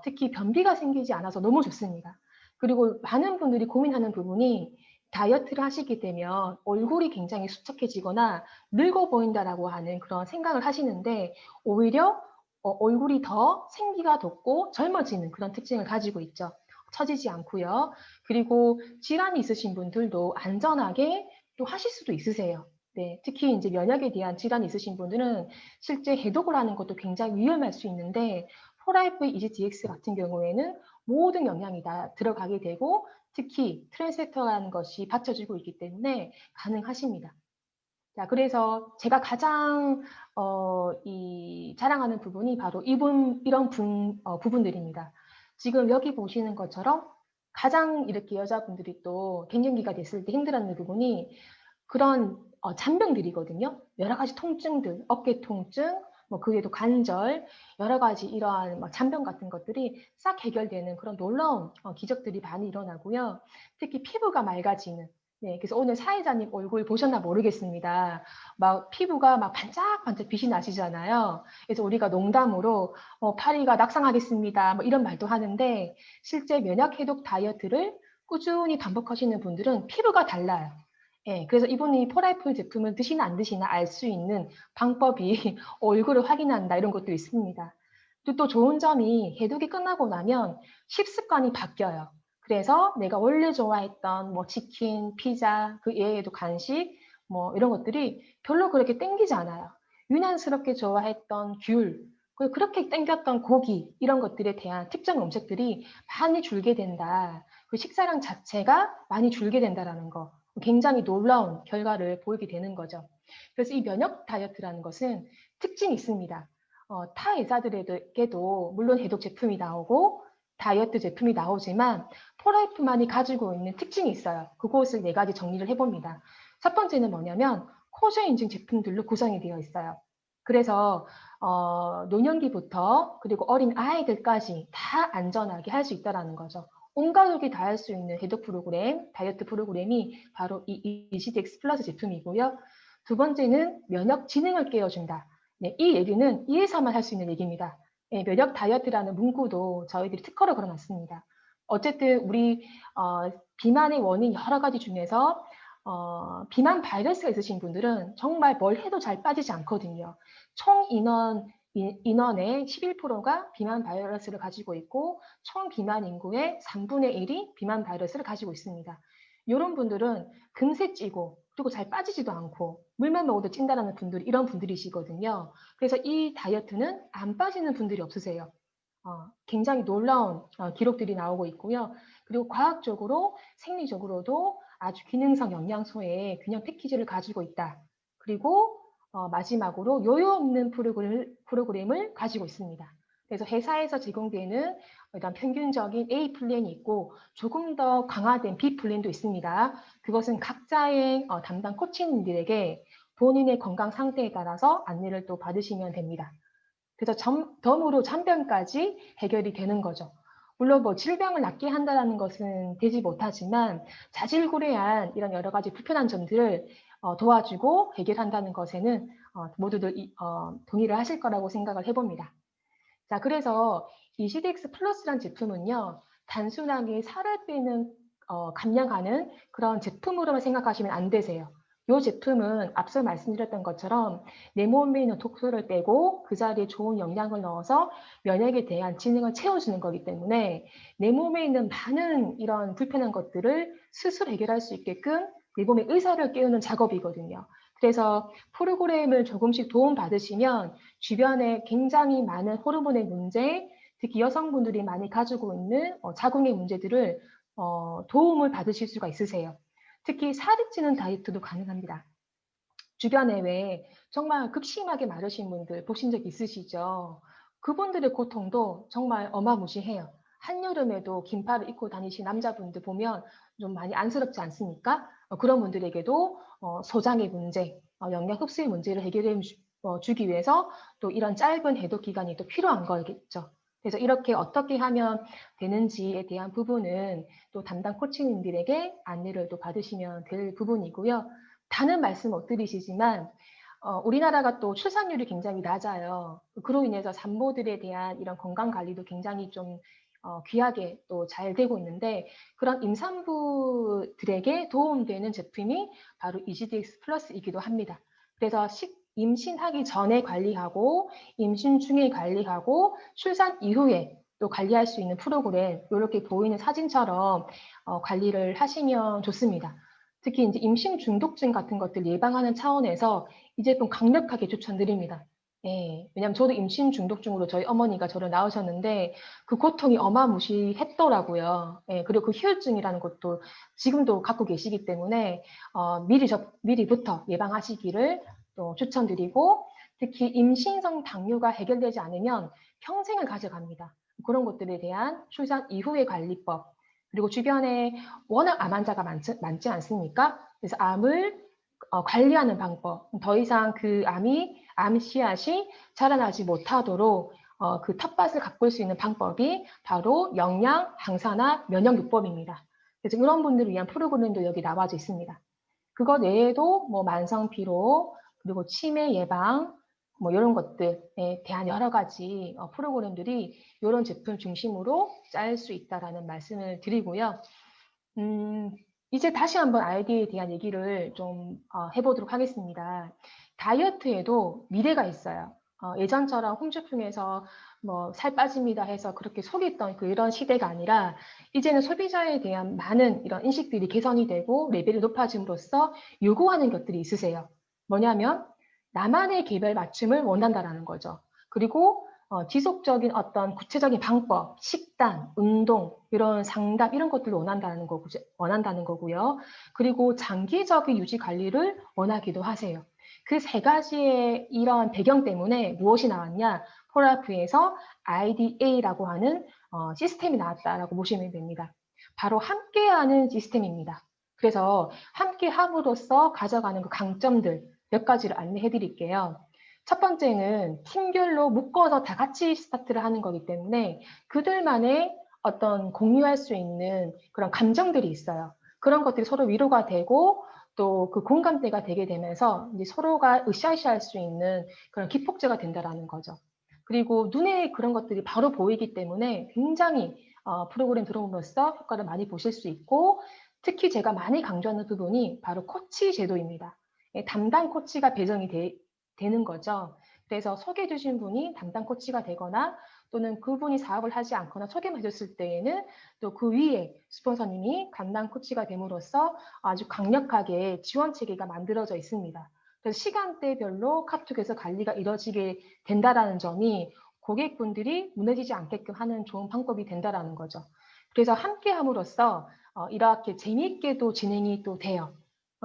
특히 변비가 생기지 않아서 너무 좋습니다. 그리고 많은 분들이 고민하는 부분이 다이어트를 하시게 되면 얼굴이 굉장히 수척해지거나 늙어 보인다라고 하는 그런 생각을 하시는데 오히려 얼굴이 더 생기가 돋고 젊어지는 그런 특징을 가지고 있죠. 처지지 않고요. 그리고 질환이 있으신 분들도 안전하게 또 하실 수도 있으세요. 네, 특히 이제 면역에 대한 질환이 있으신 분들은 실제 해독을 하는 것도 굉장히 위험할 수 있는데 포라이프 EGDX 같은 경우에는 모든 영양이 다 들어가게 되고 특히 트랜스페터라는 것이 받쳐주고 있기 때문에 가능하십니다. 자, 그래서 제가 가장 자랑하는 부분이 바로 이런 부분들입니다. 지금 여기 보시는 것처럼 가장 이렇게 여자분들이 또 갱년기가 됐을 때 힘들어하는 부분이 그런 잔병들이거든요. 여러 가지 통증들, 어깨 통증, 뭐 그 외에도 관절, 여러 가지 이러한 잔병 같은 것들이 싹 해결되는 그런 놀라운 기적들이 많이 일어나고요. 특히 피부가 맑아지는. 네, 그래서 오늘 사회자님 얼굴 보셨나 모르겠습니다. 막 피부가 막 반짝반짝 빛이 나시잖아요. 그래서 우리가 농담으로 파리가 낙상하겠습니다. 뭐 이런 말도 하는데 실제 면역 해독 다이어트를 꾸준히 반복하시는 분들은 피부가 달라요. 예, 그래서 이분이 포라이프 제품을 드시나 안 드시나 알 수 있는 방법이 얼굴을 확인한다 이런 것도 있습니다. 또 좋은 점이 해독이 끝나고 나면 식습관이 바뀌어요. 그래서 내가 원래 좋아했던 뭐 치킨, 피자, 그 외에도 간식 뭐 이런 것들이 별로 그렇게 땡기지 않아요. 유난스럽게 좋아했던 귤, 그리고 그렇게 땡겼던 고기 이런 것들에 대한 특정 음식들이 많이 줄게 된다. 그 식사량 자체가 많이 줄게 된다라는 거. 굉장히 놀라운 결과를 보이게 되는 거죠. 그래서 이 면역 다이어트라는 것은 특징이 있습니다. 타 의사들에게도 물론 해독 제품이 나오고 다이어트 제품이 나오지만 포라이프만이 가지고 있는 특징이 있어요. 그것을 네 가지 정리를 해봅니다. 첫 번째는 뭐냐면 코제 인증 제품들로 구성이 되어 있어요. 그래서 노년기부터 그리고 어린 아이들까지 다 안전하게 할 수 있다는 거죠. 온 가족이 다 할 수 있는 해독 프로그램, 다이어트 프로그램이 바로 이 ECDX 플러스 제품이고요. 두 번째는 면역 지능을 깨워준다. 네, 이 얘기는 이에서만 할 수 있는 얘기입니다. 네, 면역 다이어트라는 문구도 저희들이 특허를 걸어놨습니다. 어쨌든 우리 비만의 원인 여러 가지 중에서 비만 바이러스가 있으신 분들은 정말 뭘 해도 잘 빠지지 않거든요. 총 인원의 11%가 비만 바이러스를 가지고 있고 총 비만 인구의 3분의 1이 비만 바이러스를 가지고 있습니다. 이런 분들은 금세 찌고 그리고 잘 빠지지도 않고 물만 먹어도 찐다라는 분들이 이런 분들이시거든요. 그래서 이 다이어트는 안 빠지는 분들이 없으세요. 굉장히 놀라운 기록들이 나오고 있고요. 그리고 과학적으로 생리적으로도 아주 기능성 영양소의 균형 패키지를 가지고 있다. 그리고 마지막으로 요요 없는 프로그램을 가지고 있습니다. 그래서 회사에서 제공되는 일단 평균적인 A 플랜이 있고 조금 더 강화된 B 플랜도 있습니다. 그것은 각자의 담당 코치님들에게 본인의 건강 상태에 따라서 안내를 또 받으시면 됩니다. 그래서 덤으로 잔병까지 해결이 되는 거죠. 물론 뭐 질병을 낫게 한다는 것은 되지 못하지만 자질구레한 이런 여러 가지 불편한 점들을 도와주고 해결한다는 것에는 모두들 동의를 하실 거라고 생각을 해봅니다. 자, 그래서 이시덱스 플러스란 제품은요, 단순하게 살을 빼는 감량하는 그런 제품으로만 생각하시면 안 되세요. 이 제품은 앞서 말씀드렸던 것처럼 내 몸에 있는 독소를 빼고 그 자리에 좋은 영양을 넣어서 면역에 대한 기능을 채워주는 거기 때문에 내 몸에 있는 많은 이런 불편한 것들을 스스로 해결할 수 있게끔 내 몸의 의사를 깨우는 작업이거든요. 그래서 프로그램을 조금씩 도움받으시면 주변에 굉장히 많은 호르몬의 문제, 특히 여성분들이 많이 가지고 있는 자궁의 문제들을 도움을 받으실 수가 있으세요. 특히 살이 찌는 다이어트도 가능합니다. 주변에 왜 정말 극심하게 마르신 분들 보신 적 있으시죠? 그분들의 고통도 정말 어마무시해요. 한여름에도 긴팔을 입고 다니신 남자분들 보면 좀 많이 안쓰럽지 않습니까? 그런 분들에게도 소장의 문제, 영양 흡수의 문제를 해결해 주기 위해서 또 이런 짧은 해독 기간이 또 필요한 거겠죠. 그래서 이렇게 어떻게 하면 되는지에 대한 부분은 또 담당 코치님들에게 안내를 또 받으시면 될 부분이고요. 다는 말씀 못 드리시지만 우리나라가 또 출산율이 굉장히 낮아요. 그로 인해서 산모들에 대한 이런 건강 관리도 굉장히 좀 귀하게 또 잘 되고 있는데 그런 임산부들에게 도움되는 제품이 바로 EGDX 플러스이기도 합니다. 그래서 임신하기 전에 관리하고 임신 중에 관리하고 출산 이후에 또 관리할 수 있는 프로그램 이렇게 보이는 사진처럼 관리를 하시면 좋습니다. 특히 이제 임신 중독증 같은 것들 예방하는 차원에서 이 제품 강력하게 추천드립니다. 예, 왜냐면 저도 임신 중독증으로 저희 어머니가 저를 낳으셨는데 그 고통이 어마무시했더라고요. 예, 그리고 그 희혈증이라는 것도 지금도 갖고 계시기 때문에 미리부터 예방하시기를 또 추천드리고 특히 임신성 당뇨가 해결되지 않으면 평생을 가져갑니다. 그런 것들에 대한 출산 이후의 관리법 그리고 주변에 워낙 암 환자가 많지 않습니까? 그래서 암을 관리하는 방법, 더 이상 그 암 씨앗이 자라나지 못하도록 그 텃밭을 가꿀 수 있는 방법이 바로 영양, 항산화, 면역요법입니다. 그래서 이런 분들을 위한 프로그램도 여기 나와져 있습니다. 그거 외에도 뭐 만성 피로, 그리고 치매 예방, 뭐 이런 것들에 대한 여러 가지 프로그램들이 이런 제품 중심으로 짤 수 있다라는 말씀을 드리고요. 이제 다시 한번 아이디어에 대한 얘기를 좀 해보도록 하겠습니다. 다이어트에도 미래가 있어요. 예전처럼 홈쇼핑에서 뭐 살 빠집니다 해서 그렇게 속였던 이런 시대가 아니라 이제는 소비자에 대한 많은 이런 인식들이 개선이 되고 레벨이 높아짐으로써 요구하는 것들이 있으세요. 뭐냐면 나만의 개별 맞춤을 원한다라는 거죠. 그리고 지속적인 어떤 구체적인 방법, 식단, 운동, 이런 상담 이런 것들을 원한다는 거고요. 그리고 장기적인 유지 관리를 원하기도 하세요. 그 세 가지의 이런 배경 때문에 무엇이 나왔냐? 폴라프에서 IDA라고 하는 시스템이 나왔다라고 보시면 됩니다. 바로 함께하는 시스템입니다. 그래서 함께 함으로써 가져가는 그 강점들 몇 가지를 안내해 드릴게요. 첫 번째는 팀별로 묶어서 다 같이 스타트를 하는 거기 때문에 그들만의 어떤 공유할 수 있는 그런 감정들이 있어요. 그런 것들이 서로 위로가 되고 또 그 공감대가 되게 되면서 이제 서로가 으쌰으쌰할 수 있는 그런 기폭제가 된다라는 거죠. 그리고 눈에 그런 것들이 바로 보이기 때문에 굉장히 프로그램 들어옴으로써 효과를 많이 보실 수 있고 특히 제가 많이 강조하는 부분이 바로 코치 제도입니다. 담당 코치가 배정이 되는 거죠. 그래서 소개해 주신 분이 담당 코치가 되거나 또는 그분이 사업을 하지 않거나 소개만 해줬을 때에는 또 그 위에 스폰서님이 담당 코치가 됨으로써 아주 강력하게 지원 체계가 만들어져 있습니다. 그래서 시간대별로 카톡에서 관리가 이루어지게 된다라는 점이 고객분들이 무너지지 않게끔 하는 좋은 방법이 된다라는 거죠. 그래서 함께 함으로써 이렇게 재미있게도 진행이 또 돼요.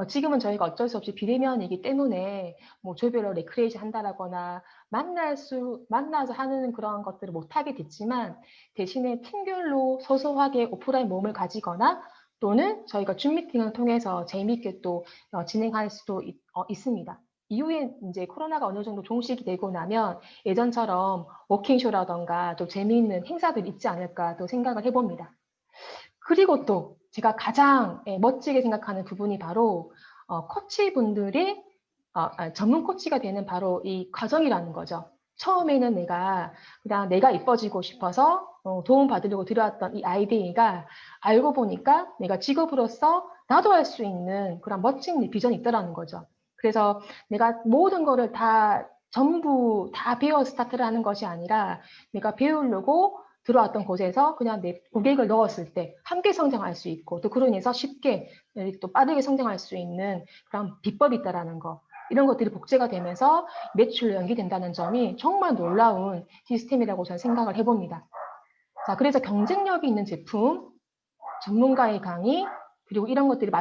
지금은 저희가 어쩔 수 없이 비대면이기 때문에 뭐 조별로 레크레이션 한다라거나 만나서 하는 그런 것들을 못하게 됐지만 대신에 팀별로 소소하게 오프라인 모임을 가지거나 또는 저희가 줌 미팅을 통해서 재미있게 또 진행할 수도 있습니다. 이후에 이제 코로나가 어느 정도 종식이 되고 나면 예전처럼 워킹쇼라던가 또 재미있는 행사들이 있지 않을까 또 생각을 해봅니다. 그리고 또 제가 가장 멋지게 생각하는 부분이 바로 코치분들이 전문 코치가 되는 바로 이 과정이라는 거죠. 처음에는 그냥 내가 이뻐지고 싶어서 도움 받으려고 들어왔던 이 아이디어가 알고 보니까 내가 직업으로서 나도 할 수 있는 그런 멋진 비전이 있더라는 거죠. 그래서 내가 모든 거를 전부 다 배워 스타트를 하는 것이 아니라 내가 배우려고 들어왔던 곳에서 그냥 내 고객을 넣었을 때 함께 성장할 수 있고 또 그로 인해서 쉽게 또 빠르게 성장할 수 있는 그런 비법이 있다라는 거. 이런 것들이 복제가 되면서 매출로 연계된다는 점이 정말 놀라운 시스템이라고 저는 생각을 해봅니다. 자, 그래서 경쟁력이 있는 제품, 전문가의 강의, 그리고 이런 것들이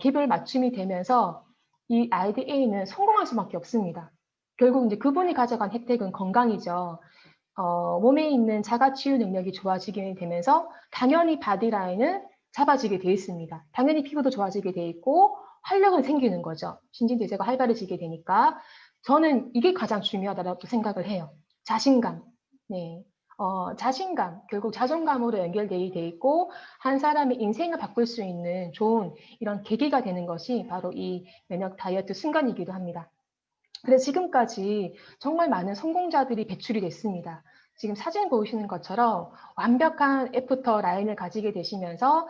개별 맞춤이 되면서 이 IDA는 성공할 수밖에 없습니다. 결국 이제 그분이 가져간 혜택은 건강이죠. 몸에 있는 자가 치유 능력이 좋아지게 되면서 당연히 바디라인은 잡아지게 돼 있습니다. 당연히 피부도 좋아지게 돼 있고 활력은 생기는 거죠. 신진대사가 활발해지게 되니까 저는 이게 가장 중요하다고 생각을 해요. 자신감. 네. 자신감, 결국 자존감으로 연결돼 있고 한 사람의 인생을 바꿀 수 있는 좋은 이런 계기가 되는 것이 바로 이 면역 다이어트 순간이기도 합니다. 그래서 지금까지 정말 많은 성공자들이 배출이 됐습니다. 지금 사진 보시는 것처럼 완벽한 애프터 라인을 가지게 되시면서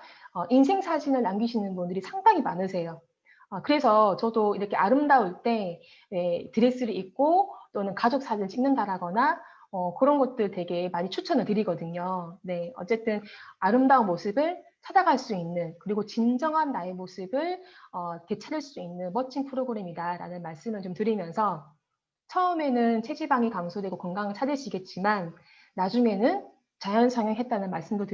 인생 사진을 남기시는 분들이 상당히 많으세요. 그래서 저도 이렇게 아름다울 때 드레스를 입고 또는 가족 사진 찍는다라거나 그런 것들 되게 많이 추천을 드리거든요. 네, 어쨌든 아름다운 모습을 찾아갈 수 있는 그리고 진정한 나의 모습을 되찾을 수 있는 멋진 프로그램이다라는 말씀을 좀 드리면서 처음에는 체지방이 감소되고 건강을 찾으시겠지만 나중에는 자연성형했다는 말씀도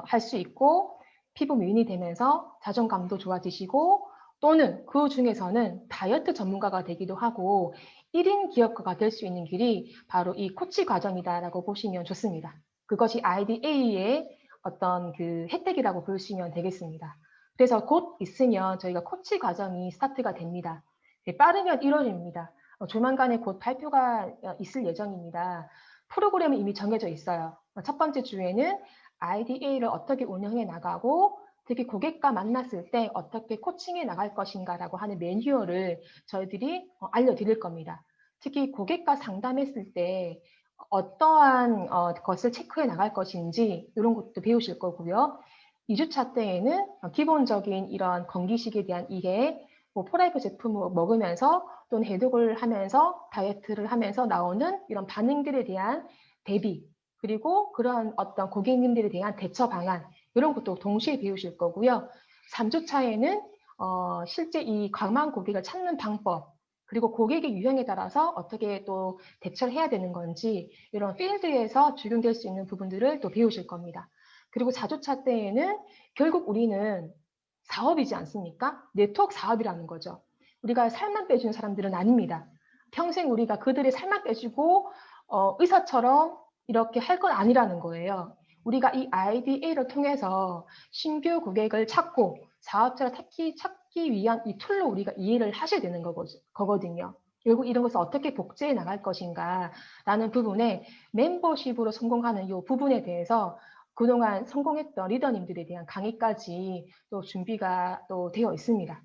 할 수 있고 피부 미인이 되면서 자존감도 좋아지시고 또는 그 중에서는 다이어트 전문가가 되기도 하고 1인 기업가가 될 수 있는 길이 바로 이 코치 과정이다라고 보시면 좋습니다. 그것이 IDA의 어떤 그 혜택이라고 보시면 되겠습니다. 그래서 곧 있으면 저희가 코치 과정이 스타트가 됩니다. 빠르면 1월입니다. 조만간에 곧 발표가 있을 예정입니다. 프로그램은 이미 정해져 있어요. 첫 번째 주에는 IDA를 어떻게 운영해 나가고 특히 고객과 만났을 때 어떻게 코칭해 나갈 것인가라고 하는 매뉴얼을 저희들이 알려드릴 겁니다. 특히 고객과 상담했을 때 어떠한 것을 체크해 나갈 것인지 이런 것도 배우실 거고요. 2주차 때에는 기본적인 이런 건기식에 대한 이해, 뭐 포라이프 제품을 먹으면서 또는 해독을 하면서 다이어트를 하면서 나오는 이런 반응들에 대한 대비, 그리고 그런 어떤 고객님들에 대한 대처 방안, 이런 것도 동시에 배우실 거고요. 3주차에는 실제 이 강한 고객을 찾는 방법, 그리고 고객의 유형에 따라서 어떻게 또 대처를 해야 되는 건지 이런 필드에서 적용될 수 있는 부분들을 또 배우실 겁니다. 그리고 4주차 때에는 결국 우리는 사업이지 않습니까? 네트워크 사업이라는 거죠. 우리가 살만 빼주는 사람들은 아닙니다. 평생 우리가 그들의 살만 빼주고 의사처럼 이렇게 할 건 아니라는 거예요. 우리가 이 IDA를 통해서 신규 고객을 찾고 사업자를 찾기 위한 이 툴로 우리가 이해를 하셔야 되는 거거든요. 결국 이런 것을 어떻게 복제해 나갈 것인가라는 부분에 멤버십으로 성공하는 이 부분에 대해서 그동안 성공했던 리더님들에 대한 강의까지 또 준비가 또 되어 있습니다.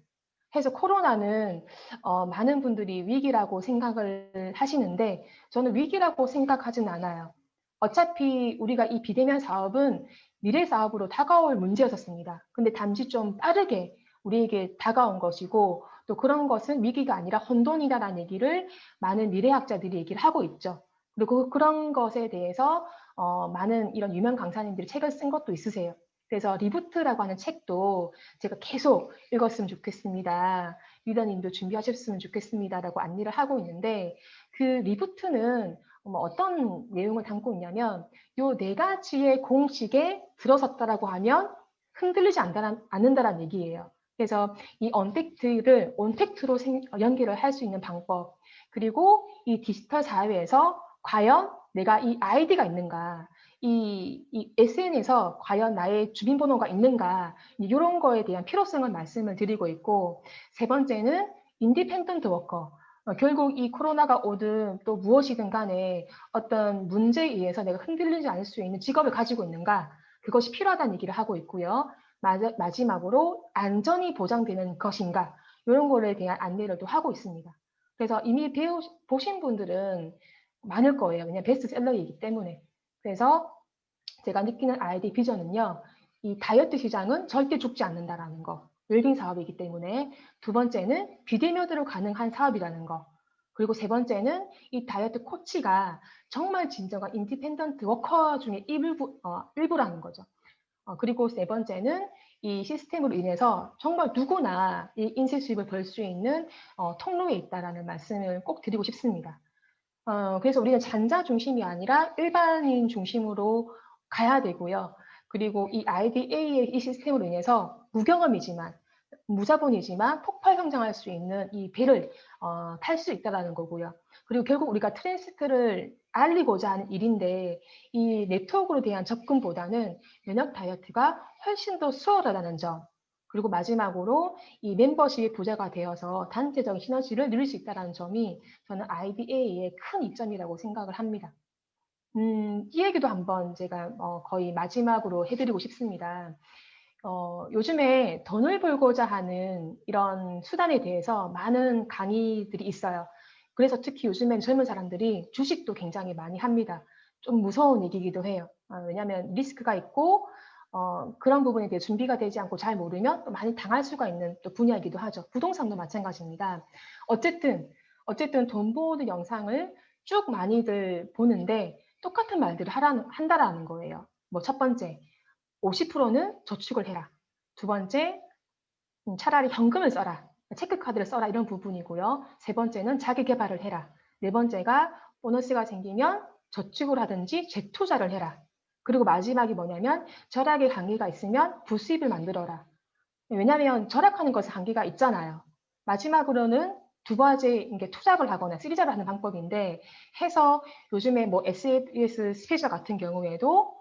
해서 코로나는 많은 분들이 위기라고 생각을 하시는데 저는 위기라고 생각하진 않아요. 어차피 우리가 이 비대면 사업은 미래 사업으로 다가올 문제였었습니다. 근데 단지 좀 빠르게 우리에게 다가온 것이고 또 그런 것은 위기가 아니라 혼돈이다라는 얘기를 많은 미래학자들이 얘기를 하고 있죠. 그리고 그런 것에 대해서 많은 이런 유명 강사님들이 책을 쓴 것도 있으세요. 그래서 리부트라고 하는 책도 제가 계속 읽었으면 좋겠습니다. 리더님도 준비하셨으면 좋겠습니다라고 안내를 하고 있는데 그 리부트는 어떤 내용을 담고 있냐면 요 네 가지의 공식에 들어섰다라고 하면 흔들리지 않는다라는 얘기예요. 그래서 이 언택트를 온택트로 연결을 할 수 있는 방법, 그리고 이 디지털 사회에서 과연 내가 이 아이디가 있는가, 이 SNS에서 과연 나의 주민번호가 있는가, 이런 거에 대한 필요성을 말씀을 드리고 있고, 세 번째는 인디펜던트 워커. 결국 이 코로나가 오든 또 무엇이든 간에 어떤 문제에 의해서 내가 흔들리지 않을 수 있는 직업을 가지고 있는가, 그것이 필요하다는 얘기를 하고 있고요. 마지막으로 안전이 보장되는 것인가, 이런 거에 대한 안내를 또 하고 있습니다. 그래서 이미 보신 분들은 많을 거예요. 그냥 베스트셀러이기 때문에. 그래서 제가 느끼는 아이디 비전은요. 이 다이어트 시장은 절대 죽지 않는다라는 거. 웰빙 사업이기 때문에. 두 번째는 비대면으로 가능한 사업이라는 거. 그리고 세 번째는 이 다이어트 코치가 정말 진정한 인디펜던트 워커 중에 일부라는 거죠. 그리고 네 번째는 이 시스템으로 인해서 정말 누구나 이 인쇄 수입을 벌 수 있는 통로에 있다라는 말씀을 꼭 드리고 싶습니다. 그래서 우리는 잔자 중심이 아니라 일반인 중심으로 가야 되고요. 그리고 이 IDA의 이 시스템으로 인해서 무경험이지만 무자본이지만 폭발 성장할 수 있는 이 배를 탈 수 있다는 거고요. 그리고 결국 우리가 트랜스트를 알리고자 하는 일인데 이 네트워크로 대한 접근보다는 면역 다이어트가 훨씬 더 수월하다는 점. 그리고 마지막으로 이 멤버십의 부자가 되어서 단체적인 시너지를 누릴 수 있다는 점이 저는 IBA의 큰 이점이라고 생각을 합니다. 이 얘기도 한번 제가 거의 마지막으로 해드리고 싶습니다. 요즘에 돈을 벌고자 하는 이런 수단에 대해서 많은 강의들이 있어요. 그래서 특히 요즘엔 젊은 사람들이 주식도 굉장히 많이 합니다. 좀 무서운 얘기이기도 해요. 왜냐하면 리스크가 있고 그런 부분에 대해 준비가 되지 않고 잘 모르면 또 많이 당할 수가 있는 또 분야이기도 하죠. 부동산도 마찬가지입니다. 어쨌든 돈 모으는 영상을 쭉 많이들 보는데 똑같은 말들을 한다라는 거예요. 뭐 첫 번째, 50%는 저축을 해라. 두 번째, 차라리 현금을 써라. 체크카드를 써라. 이런 부분이고요. 세 번째는 자기 개발을 해라. 네 번째가 보너스가 생기면 저축을 하든지 재투자를 해라. 그리고 마지막이 뭐냐면 절약의 한계가 있으면 부수입을 만들어라. 왜냐하면 절약하는 것은 한계가 있잖아요. 마지막으로는 두 가지 투잡을 하거나 쓰리잡을 하는 방법인데 해서 요즘에 뭐 SAS 스페셜 같은 경우에도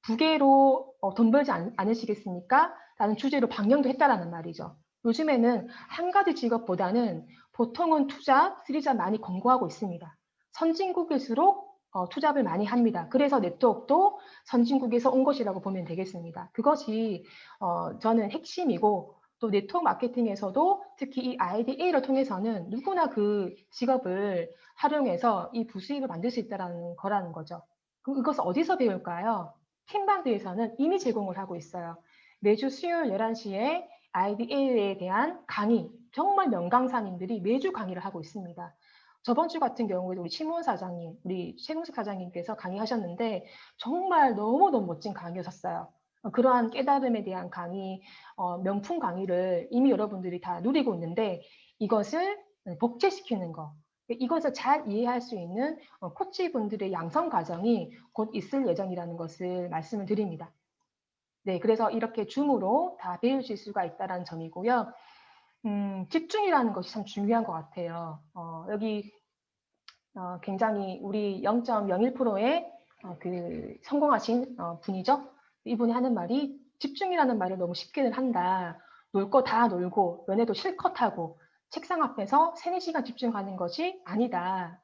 부계로 돈 벌지 않으시겠습니까? 라는 주제로 방영도 했다라는 말이죠. 요즘에는 한 가지 직업보다는 보통은 투잡, 쓰리잡 많이 권고하고 있습니다. 선진국일수록 투잡을 많이 합니다. 그래서 네트워크도 선진국에서 온 것이라고 보면 되겠습니다. 그것이 저는 핵심이고 또 네트워크 마케팅에서도 특히 이 IDA를 통해서는 누구나 그 직업을 활용해서 이 부수입을 만들 수 있다는 거라는 거죠. 그럼 이것을 어디서 배울까요? 팀방들에서는 이미 제공을 하고 있어요. 매주 수요일 11시에 IDA에 대한 강의, 정말 명강사님들이 매주 강의를 하고 있습니다. 저번 주 같은 경우에도 우리 최문원 사장님, 우리 최동식 사장님께서 강의하셨는데 정말 너무너무 멋진 강의였었어요. 그러한 깨달음에 대한 강의, 명품 강의를 이미 여러분들이 다 누리고 있는데 이것을 복제시키는 거, 이것을 잘 이해할 수 있는 코치분들의 양성 과정이 곧 있을 예정이라는 것을 말씀을 드립니다. 네, 그래서 이렇게 줌으로 다 배우실 수가 있다는 점이고요. 집중이라는 것이 참 중요한 것 같아요. 여기 굉장히 우리 0.01%의 그 성공하신 분이죠. 이분이 하는 말이 집중이라는 말을 너무 쉽게는 한다. 놀 거 다 놀고 연애도 실컷 하고 책상 앞에서 3, 4시간 집중하는 것이 아니다.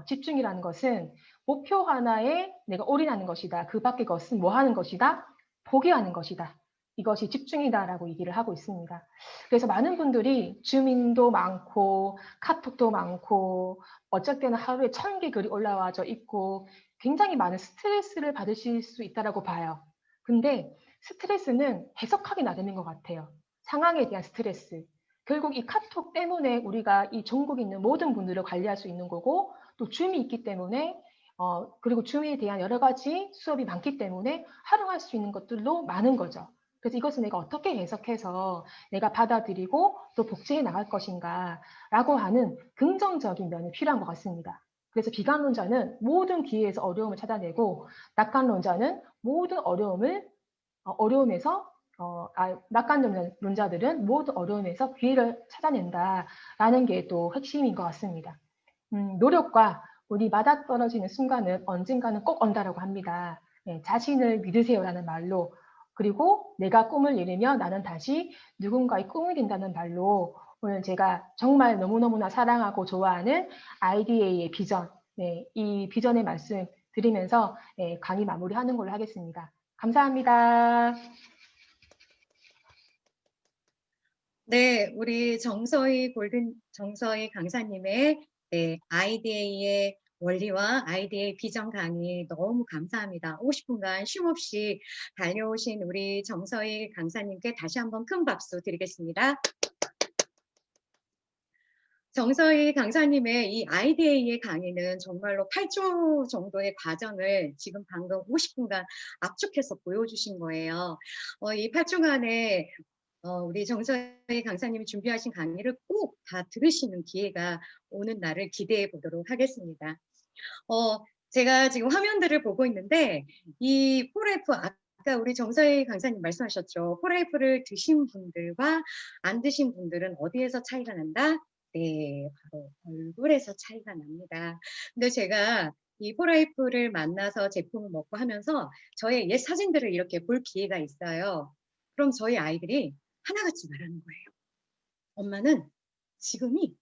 집중이라는 것은 목표 하나에 내가 올인하는 것이다. 그 밖의 것은 뭐 하는 것이다? 포기하는 것이다. 이것이 집중이다라고 얘기를 하고 있습니다. 그래서 많은 분들이 주민도 많고 카톡도 많고 어쩔 때는 하루에 1000개 글이 올라와져 있고 굉장히 많은 스트레스를 받으실 수 있다고 봐요. 근데 스트레스는 해석하기 나름인 것 같아요. 상황에 대한 스트레스. 결국 이 카톡 때문에 우리가 이 전국에 있는 모든 분들을 관리할 수 있는 거고 또 줌이 있기 때문에 그리고 줌에 대한 여러 가지 수업이 많기 때문에 활용할 수 있는 것들도 많은 거죠. 그래서 이것을 내가 어떻게 해석해서 내가 받아들이고 또 복제해 나갈 것인가라고 하는 긍정적인 면이 필요한 것 같습니다. 그래서 비관론자는 모든 기회에서 어려움을 찾아내고 낙관론자는 모든 어려움에서 낙관론자들은 모든 어려움에서 기회를 찾아낸다라는 게 또 핵심인 것 같습니다. 노력과 우리 맞아떨어지는 순간은 언젠가는 꼭 온다라고 합니다. 네, 자신을 믿으세요라는 말로 그리고 내가 꿈을 이루며 나는 다시 누군가의 꿈이 된다는 말로 오늘 제가 정말 너무너무나 사랑하고 좋아하는 IDA의 비전, 네, 이 비전의 말씀 드리면서 강의 마무리하는 걸로 하겠습니다. 감사합니다. 네, 우리 정서희 강사님의 네, IDA의 원리와 IDA 비전 강의 너무 감사합니다. 50분간 쉼없이 달려오신 우리 정서희 강사님께 다시 한번 큰 박수 드리겠습니다. 정서희 강사님의 이 IDA의 강의는 정말로 8주 정도의 과정을 지금 방금 50분간 압축해서 보여주신 거예요. 이 8주간에 우리 정서희 강사님이 준비하신 강의를 꼭 다 들으시는 기회가 오는 날을 기대해 보도록 하겠습니다. 제가 지금 화면들을 보고 있는데 이 폴라이프 아까 우리 정서희 강사님 말씀하셨죠. 폴라이프를 드신 분들과 안 드신 분들은 어디에서 차이가 난다? 네, 바로 얼굴에서 차이가 납니다. 근데 제가 이 폴라이프를 만나서 제품을 먹고 하면서 저의 옛 사진들을 이렇게 볼 기회가 있어요. 그럼 저희 아이들이 하나같이 말하는 거예요. 엄마는 지금이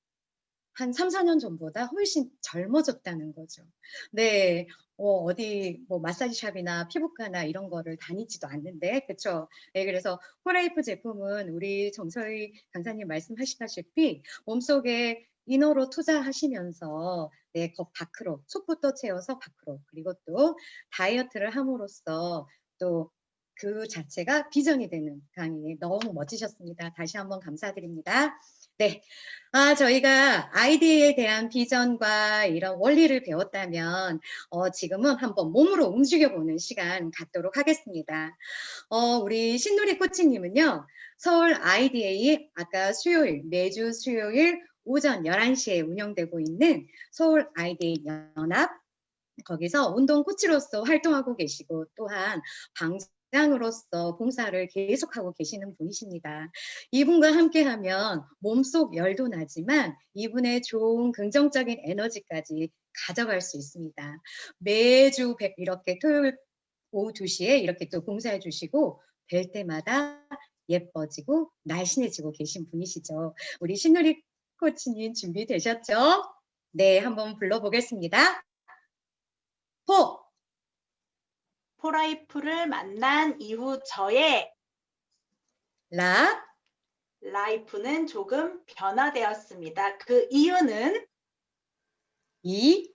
한 3-4년 전보다 훨씬 젊어졌다는 거죠. 네. 어디 뭐 마사지샵이나 피부과나 이런 거를 다니지도 않는데 그쵸? 네, 그래서 폴라이프 제품은 우리 정서희 강사님 말씀하시다시피 몸속에 이너로 투자하시면서 네, 밖으로 속부터 채워서 밖으로 그리고 또 다이어트를 함으로써 또 그 자체가 비전이 되는 강의 너무 멋지셨습니다. 다시 한번 감사드립니다. 네. 저희가 아이디에 대한 비전과 이런 원리를 배웠다면 지금은 한번 몸으로 움직여보는 시간 갖도록 하겠습니다. 우리 신누리 코치님은요. 서울 IDA 아까 매주 수요일 오전 11시에 운영되고 있는 서울 IDA 연합 거기서 운동 코치로서 활동하고 계시고 또한 방장으로서 봉사를 계속하고 계시는 분이십니다. 이분과 함께하면 몸속 열도 나지만 이분의 좋은 긍정적인 에너지까지 가져갈 수 있습니다. 매주 이렇게 토요일 오후 2시에 이렇게 또 봉사해 주시고 뵐 때마다 예뻐지고 날씬해지고 계신 분이시죠. 우리 신누리 코치님 준비되셨죠? 네, 한번 불러보겠습니다. 폴라이프를 만난 이후 저의 라이프는 조금 변화되었습니다. 그 이유는 이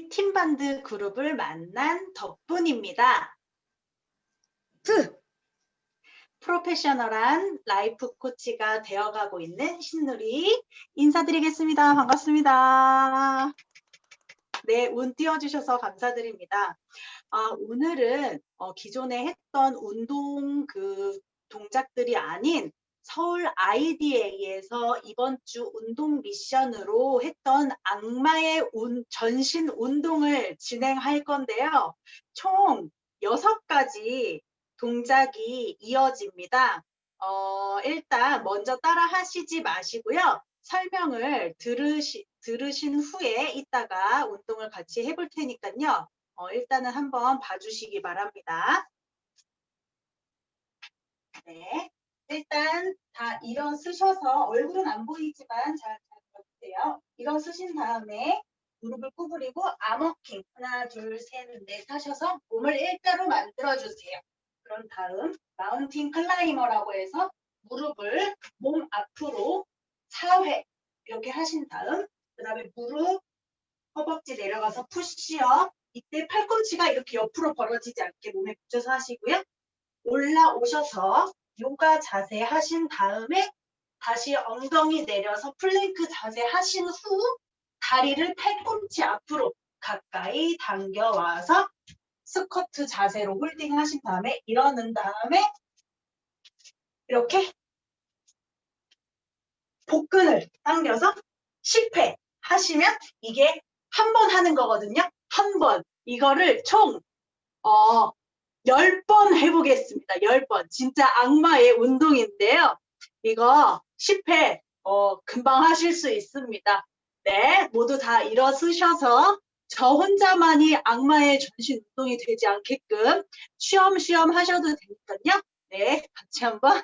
팀반드 그룹을 만난 덕분입니다. 프로페셔널한 라이프 코치가 되어가고 있는 신누리 인사드리겠습니다. 반갑습니다. 네, 운 띄워주셔서 감사드립니다. 오늘은 기존에 했던 운동 동작들이 아닌 서울 IDA에서 이번 주 운동 미션으로 했던 악마의 전신 운동을 진행할 건데요. 총 6가지 동작이 이어집니다. 일단 먼저 따라 하시지 마시고요. 설명을 들으신 후에 이따가 운동을 같이 해볼 테니까요. 일단은 한번 봐주시기 바랍니다. 네, 일단 다 일어서셔서 얼굴은 안 보이지만 잘 보세요. 일어서신 다음에 무릎을 구부리고 암워킹 하나, 둘, 셋, 넷 하셔서 몸을 일자로 만들어주세요. 그런 다음 마운틴 클라이머라고 해서 무릎을 몸 앞으로 4회 이렇게 하신 다음 그 다음에 무릎 허벅지 내려가서 푸시업. 이때 팔꿈치가 이렇게 옆으로 벌어지지 않게 몸에 붙여서 하시고요. 올라오셔서 요가 자세 하신 다음에 다시 엉덩이 내려서 플랭크 자세 하신 후 다리를 팔꿈치 앞으로 가까이 당겨와서 스쿼트 자세로 홀딩 하신 다음에 일어난 다음에 이렇게 복근을 당겨서 10회 하시면 이게 한 번 하는 거거든요. 한 번. 이거를 총 10번 해보겠습니다. 10번. 진짜 악마의 운동인데요. 이거 10회 금방 하실 수 있습니다. 네, 모두 다 일어서셔서 저 혼자만이 악마의 전신 운동이 되지 않게끔 쉬엄쉬엄 하셔도 되니까요. 네, 같이 한번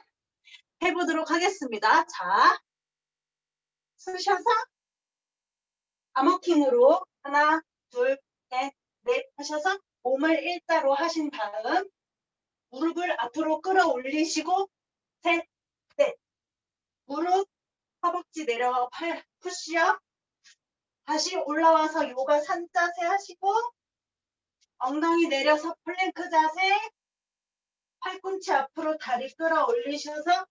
해보도록 하겠습니다. 자, 쓰셔서 암워킹으로 하나, 둘, 셋, 넷 하셔서 몸을 일자로 하신 다음 무릎을 앞으로 끌어올리시고 셋, 넷 무릎, 허벅지 내려가고 팔 푸시업 다시 올라와서 요가 산자세 하시고 엉덩이 내려서 플랭크 자세 팔꿈치 앞으로 다리 끌어올리셔서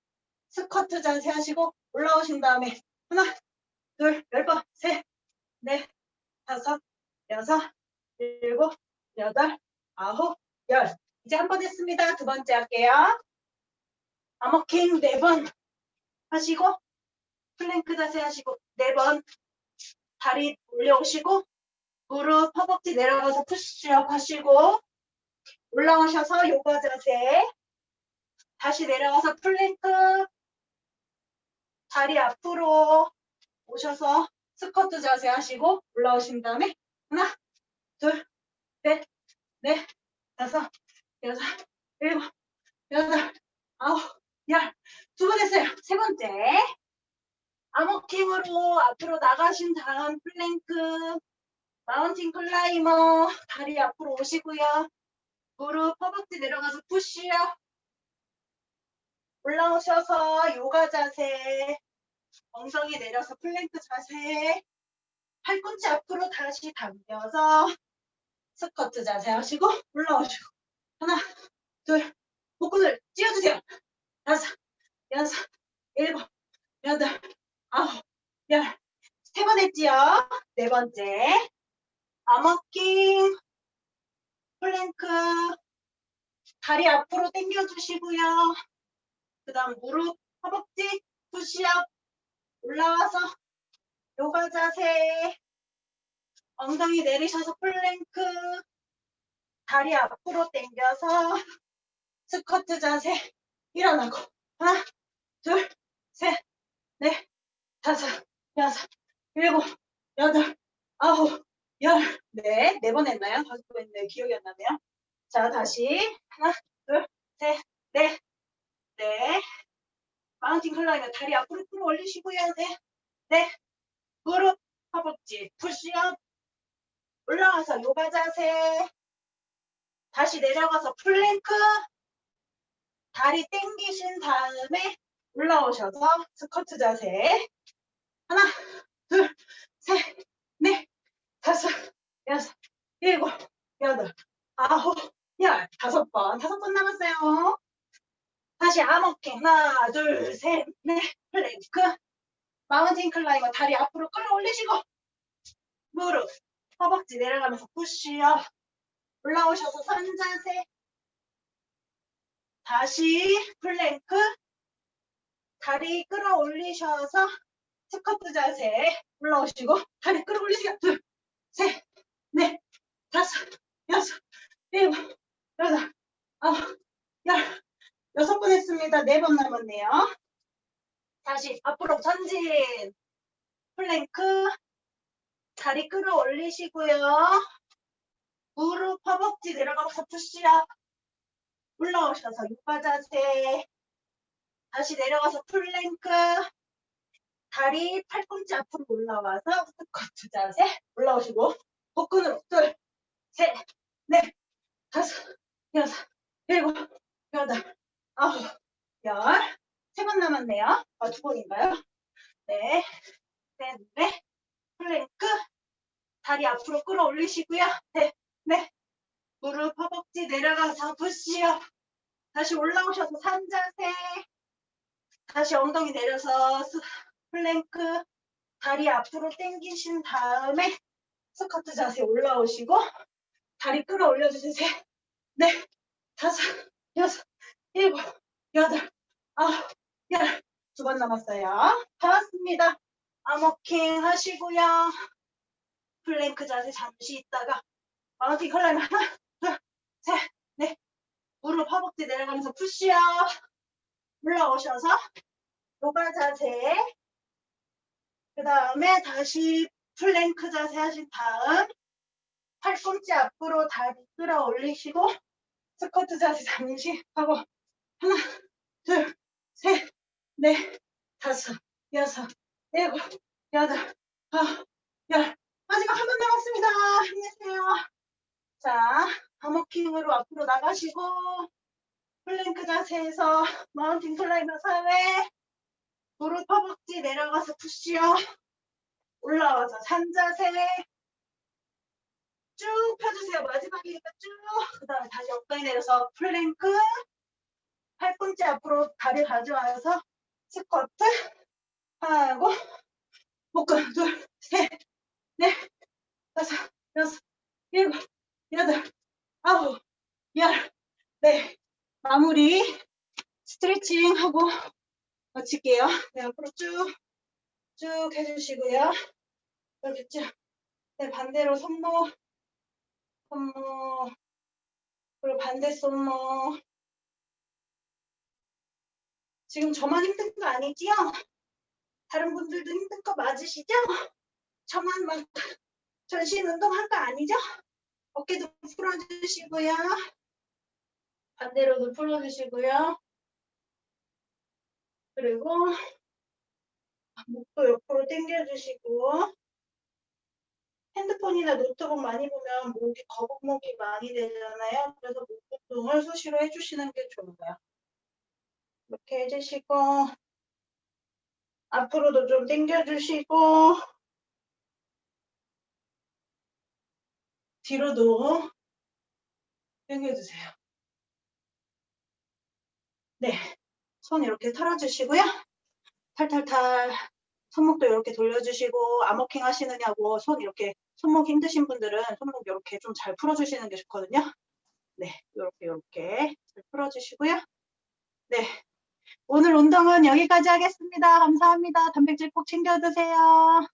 스쿼트 자세 하시고 올라오신 다음에 하나, 둘, 10번, 셋, 넷, 다섯, 여섯, 일곱, 여덟, 아홉, 열. 이제 한 번 했습니다. 두 번째 할게요. 암워킹 4번 하시고 플랭크 자세 하시고 4번 다리 올려오시고 무릎 허벅지 내려가서 푸시업 하시고 올라오셔서 요가 자세 다시 내려가서 플랭크 다리 앞으로 오셔서 스쿼트 자세 하시고 올라오신 다음에 하나, 둘, 셋, 넷, 다섯, 여섯, 일곱, 여덟, 아홉, 열. 2번 했어요. 세 번째. 암워킹으로 앞으로 나가신 다음 플랭크, 마운틴 클라이머, 다리 앞으로 오시고요. 무릎, 허벅지 내려가서 푸시업. 올라오셔서 요가 자세, 엉덩이 내려서 플랭크 자세, 팔꿈치 앞으로 다시 당겨서 스쿼트 자세 하시고 올라오시고 하나, 둘, 복근을 찢어주세요. 다섯, 여섯, 일곱, 여덟, 아홉, 열. 3번 했지요? 4번째. 암워킹, 플랭크, 다리 앞으로 당겨주시고요. 그 다음 무릎, 허벅지, 푸시업, 올라와서 요가 자세, 엉덩이 내리셔서 플랭크, 다리 앞으로 당겨서 스쿼트 자세, 일어나고 하나, 둘, 셋, 넷, 다섯, 여섯, 일곱, 여덟, 아홉, 열. 네, 4번 했나요? 5번 했나요? 기억이 안 나네요. 자, 다시 하나, 둘, 셋, 넷, 네. 마운틴 클라이머 다리 앞으로 끌어올리시고요. 네, 네. 무릎, 허벅지, 푸시업. 올라와서 요가 자세. 다시 내려가서 플랭크. 다리 당기신 다음에 올라오셔서 스쿼트 자세. 하나, 둘, 셋, 넷, 다섯, 여섯, 일곱, 여덟, 아홉, 열. 5번. 5번 남았어요. 다시 암워킹. 하나, 둘, 셋, 넷, 플랭크. 마운틴 클라이머 다리 앞으로 끌어올리시고 무릎, 허벅지 내려가면서 푸시업. 올라오셔서 선 자세. 다시 플랭크. 다리 끌어올리셔서 스쿼트 자세. 올라오시고 다리 끌어올리시고 둘, 셋, 넷, 다섯, 여섯, 일곱, 여덟, 아홉, 열. 6번 했습니다. 4번 남았네요. 다시 앞으로 전진. 플랭크. 다리 끌어올리시고요. 무릎, 허벅지 내려가면서 푸시업. 올라오셔서 요가 자세. 다시 내려가서 플랭크. 다리 팔꿈치 앞으로 올라와서 스쿼트 자세. 올라오시고 복근으로 둘, 셋, 넷, 다섯, 여섯, 일곱, 여덟, 아홉, 열. 3번 남았네요. 2번인가요? 네, 셋, 넷, 플랭크. 다리 앞으로 끌어올리시고요. 네, 네. 무릎, 허벅지 내려가서 푸시업. 다시 올라오셔서 산자세. 다시 엉덩이 내려서 플랭크. 다리 앞으로 당기신 다음에 스쿼트 자세 올라오시고 다리 끌어올려 주세요. 넷, 다섯, 여섯, 일곱, 여덟, 아홉, 열. 2번 남았어요. 다 왔습니다. 암워킹 하시고요. 플랭크 자세 잠시 있다가 마운틴 클라이머 하나, 둘, 셋, 넷. 무릎 허벅지 내려가면서 푸시업. 올라오셔서 요가 자세. 그 다음에 다시 플랭크 자세 하신 다음 팔꿈치 앞으로 다리 끌어 올리시고 스쿼트 자세 잠시 하고 하나, 둘, 셋, 넷, 다섯, 여섯, 일곱, 여덟, 아홉, 열. 마지막 한 번 남았습니다. 힘내세요. 자, 암워킹으로 앞으로 나가시고 플랭크 자세에서 마운틴 클라이머 3회 무릎 허벅지 내려가서 푸시업 올라와서 산자세 쭉 펴주세요. 마지막이니까 쭉. 그 다음에 다시 엉덩이 내려서 플랭크 팔꿈치 앞으로 다리 가져와서 스쿼트 하고 복근 둘, 셋, 넷, 다섯, 여섯, 일곱, 여덟, 아홉, 열. 네, 마무리 스트레칭 하고 마칠게요. 네, 앞으로 쭉 해주시고요. 이렇게 쭉. 네, 반대로 손목, 그리고 반대 손목. 지금 저만 힘든 거 아니지요? 다른 분들도 힘든 거 맞으시죠? 저만 막 전신 운동한 거 아니죠? 어깨도 풀어주시고요. 반대로도 풀어주시고요. 그리고 목도 옆으로 당겨주시고 핸드폰이나 노트북 많이 보면 목이 거북목이 많이 되잖아요. 그래서 목 운동을 수시로 해주시는 게 좋아요. 이렇게 해주시고 앞으로도 좀 당겨주시고 뒤로도 당겨주세요. 네, 손 이렇게 털어주시고요. 탈탈탈 손목도 이렇게 돌려주시고 암워킹 하시느냐고 손목 힘드신 분들은 손목 이렇게 좀 잘 풀어주시는 게 좋거든요. 네, 이렇게 잘 풀어주시고요. 네, 오늘 운동은 여기까지 하겠습니다. 감사합니다. 단백질 꼭 챙겨 드세요.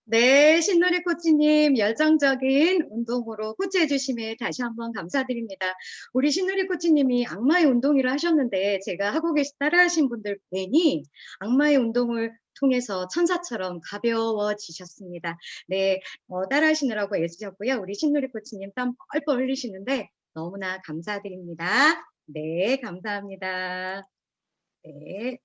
네, 신누리 코치님 열정적인 운동으로 코치해 주심에 다시 한번 감사드립니다. 우리 신누리 코치님이 악마의 운동이라 하셨는데 제가 하고 따라 하신 분들 뵈니 악마의 운동을 통해서 천사처럼 가벼워지셨습니다. 네, 따라 하시느라고 애쓰셨고요. 우리 신누리 코치님 땀 뻘뻘 흘리시는데 너무나 감사드립니다. 네, 감사합니다. 네.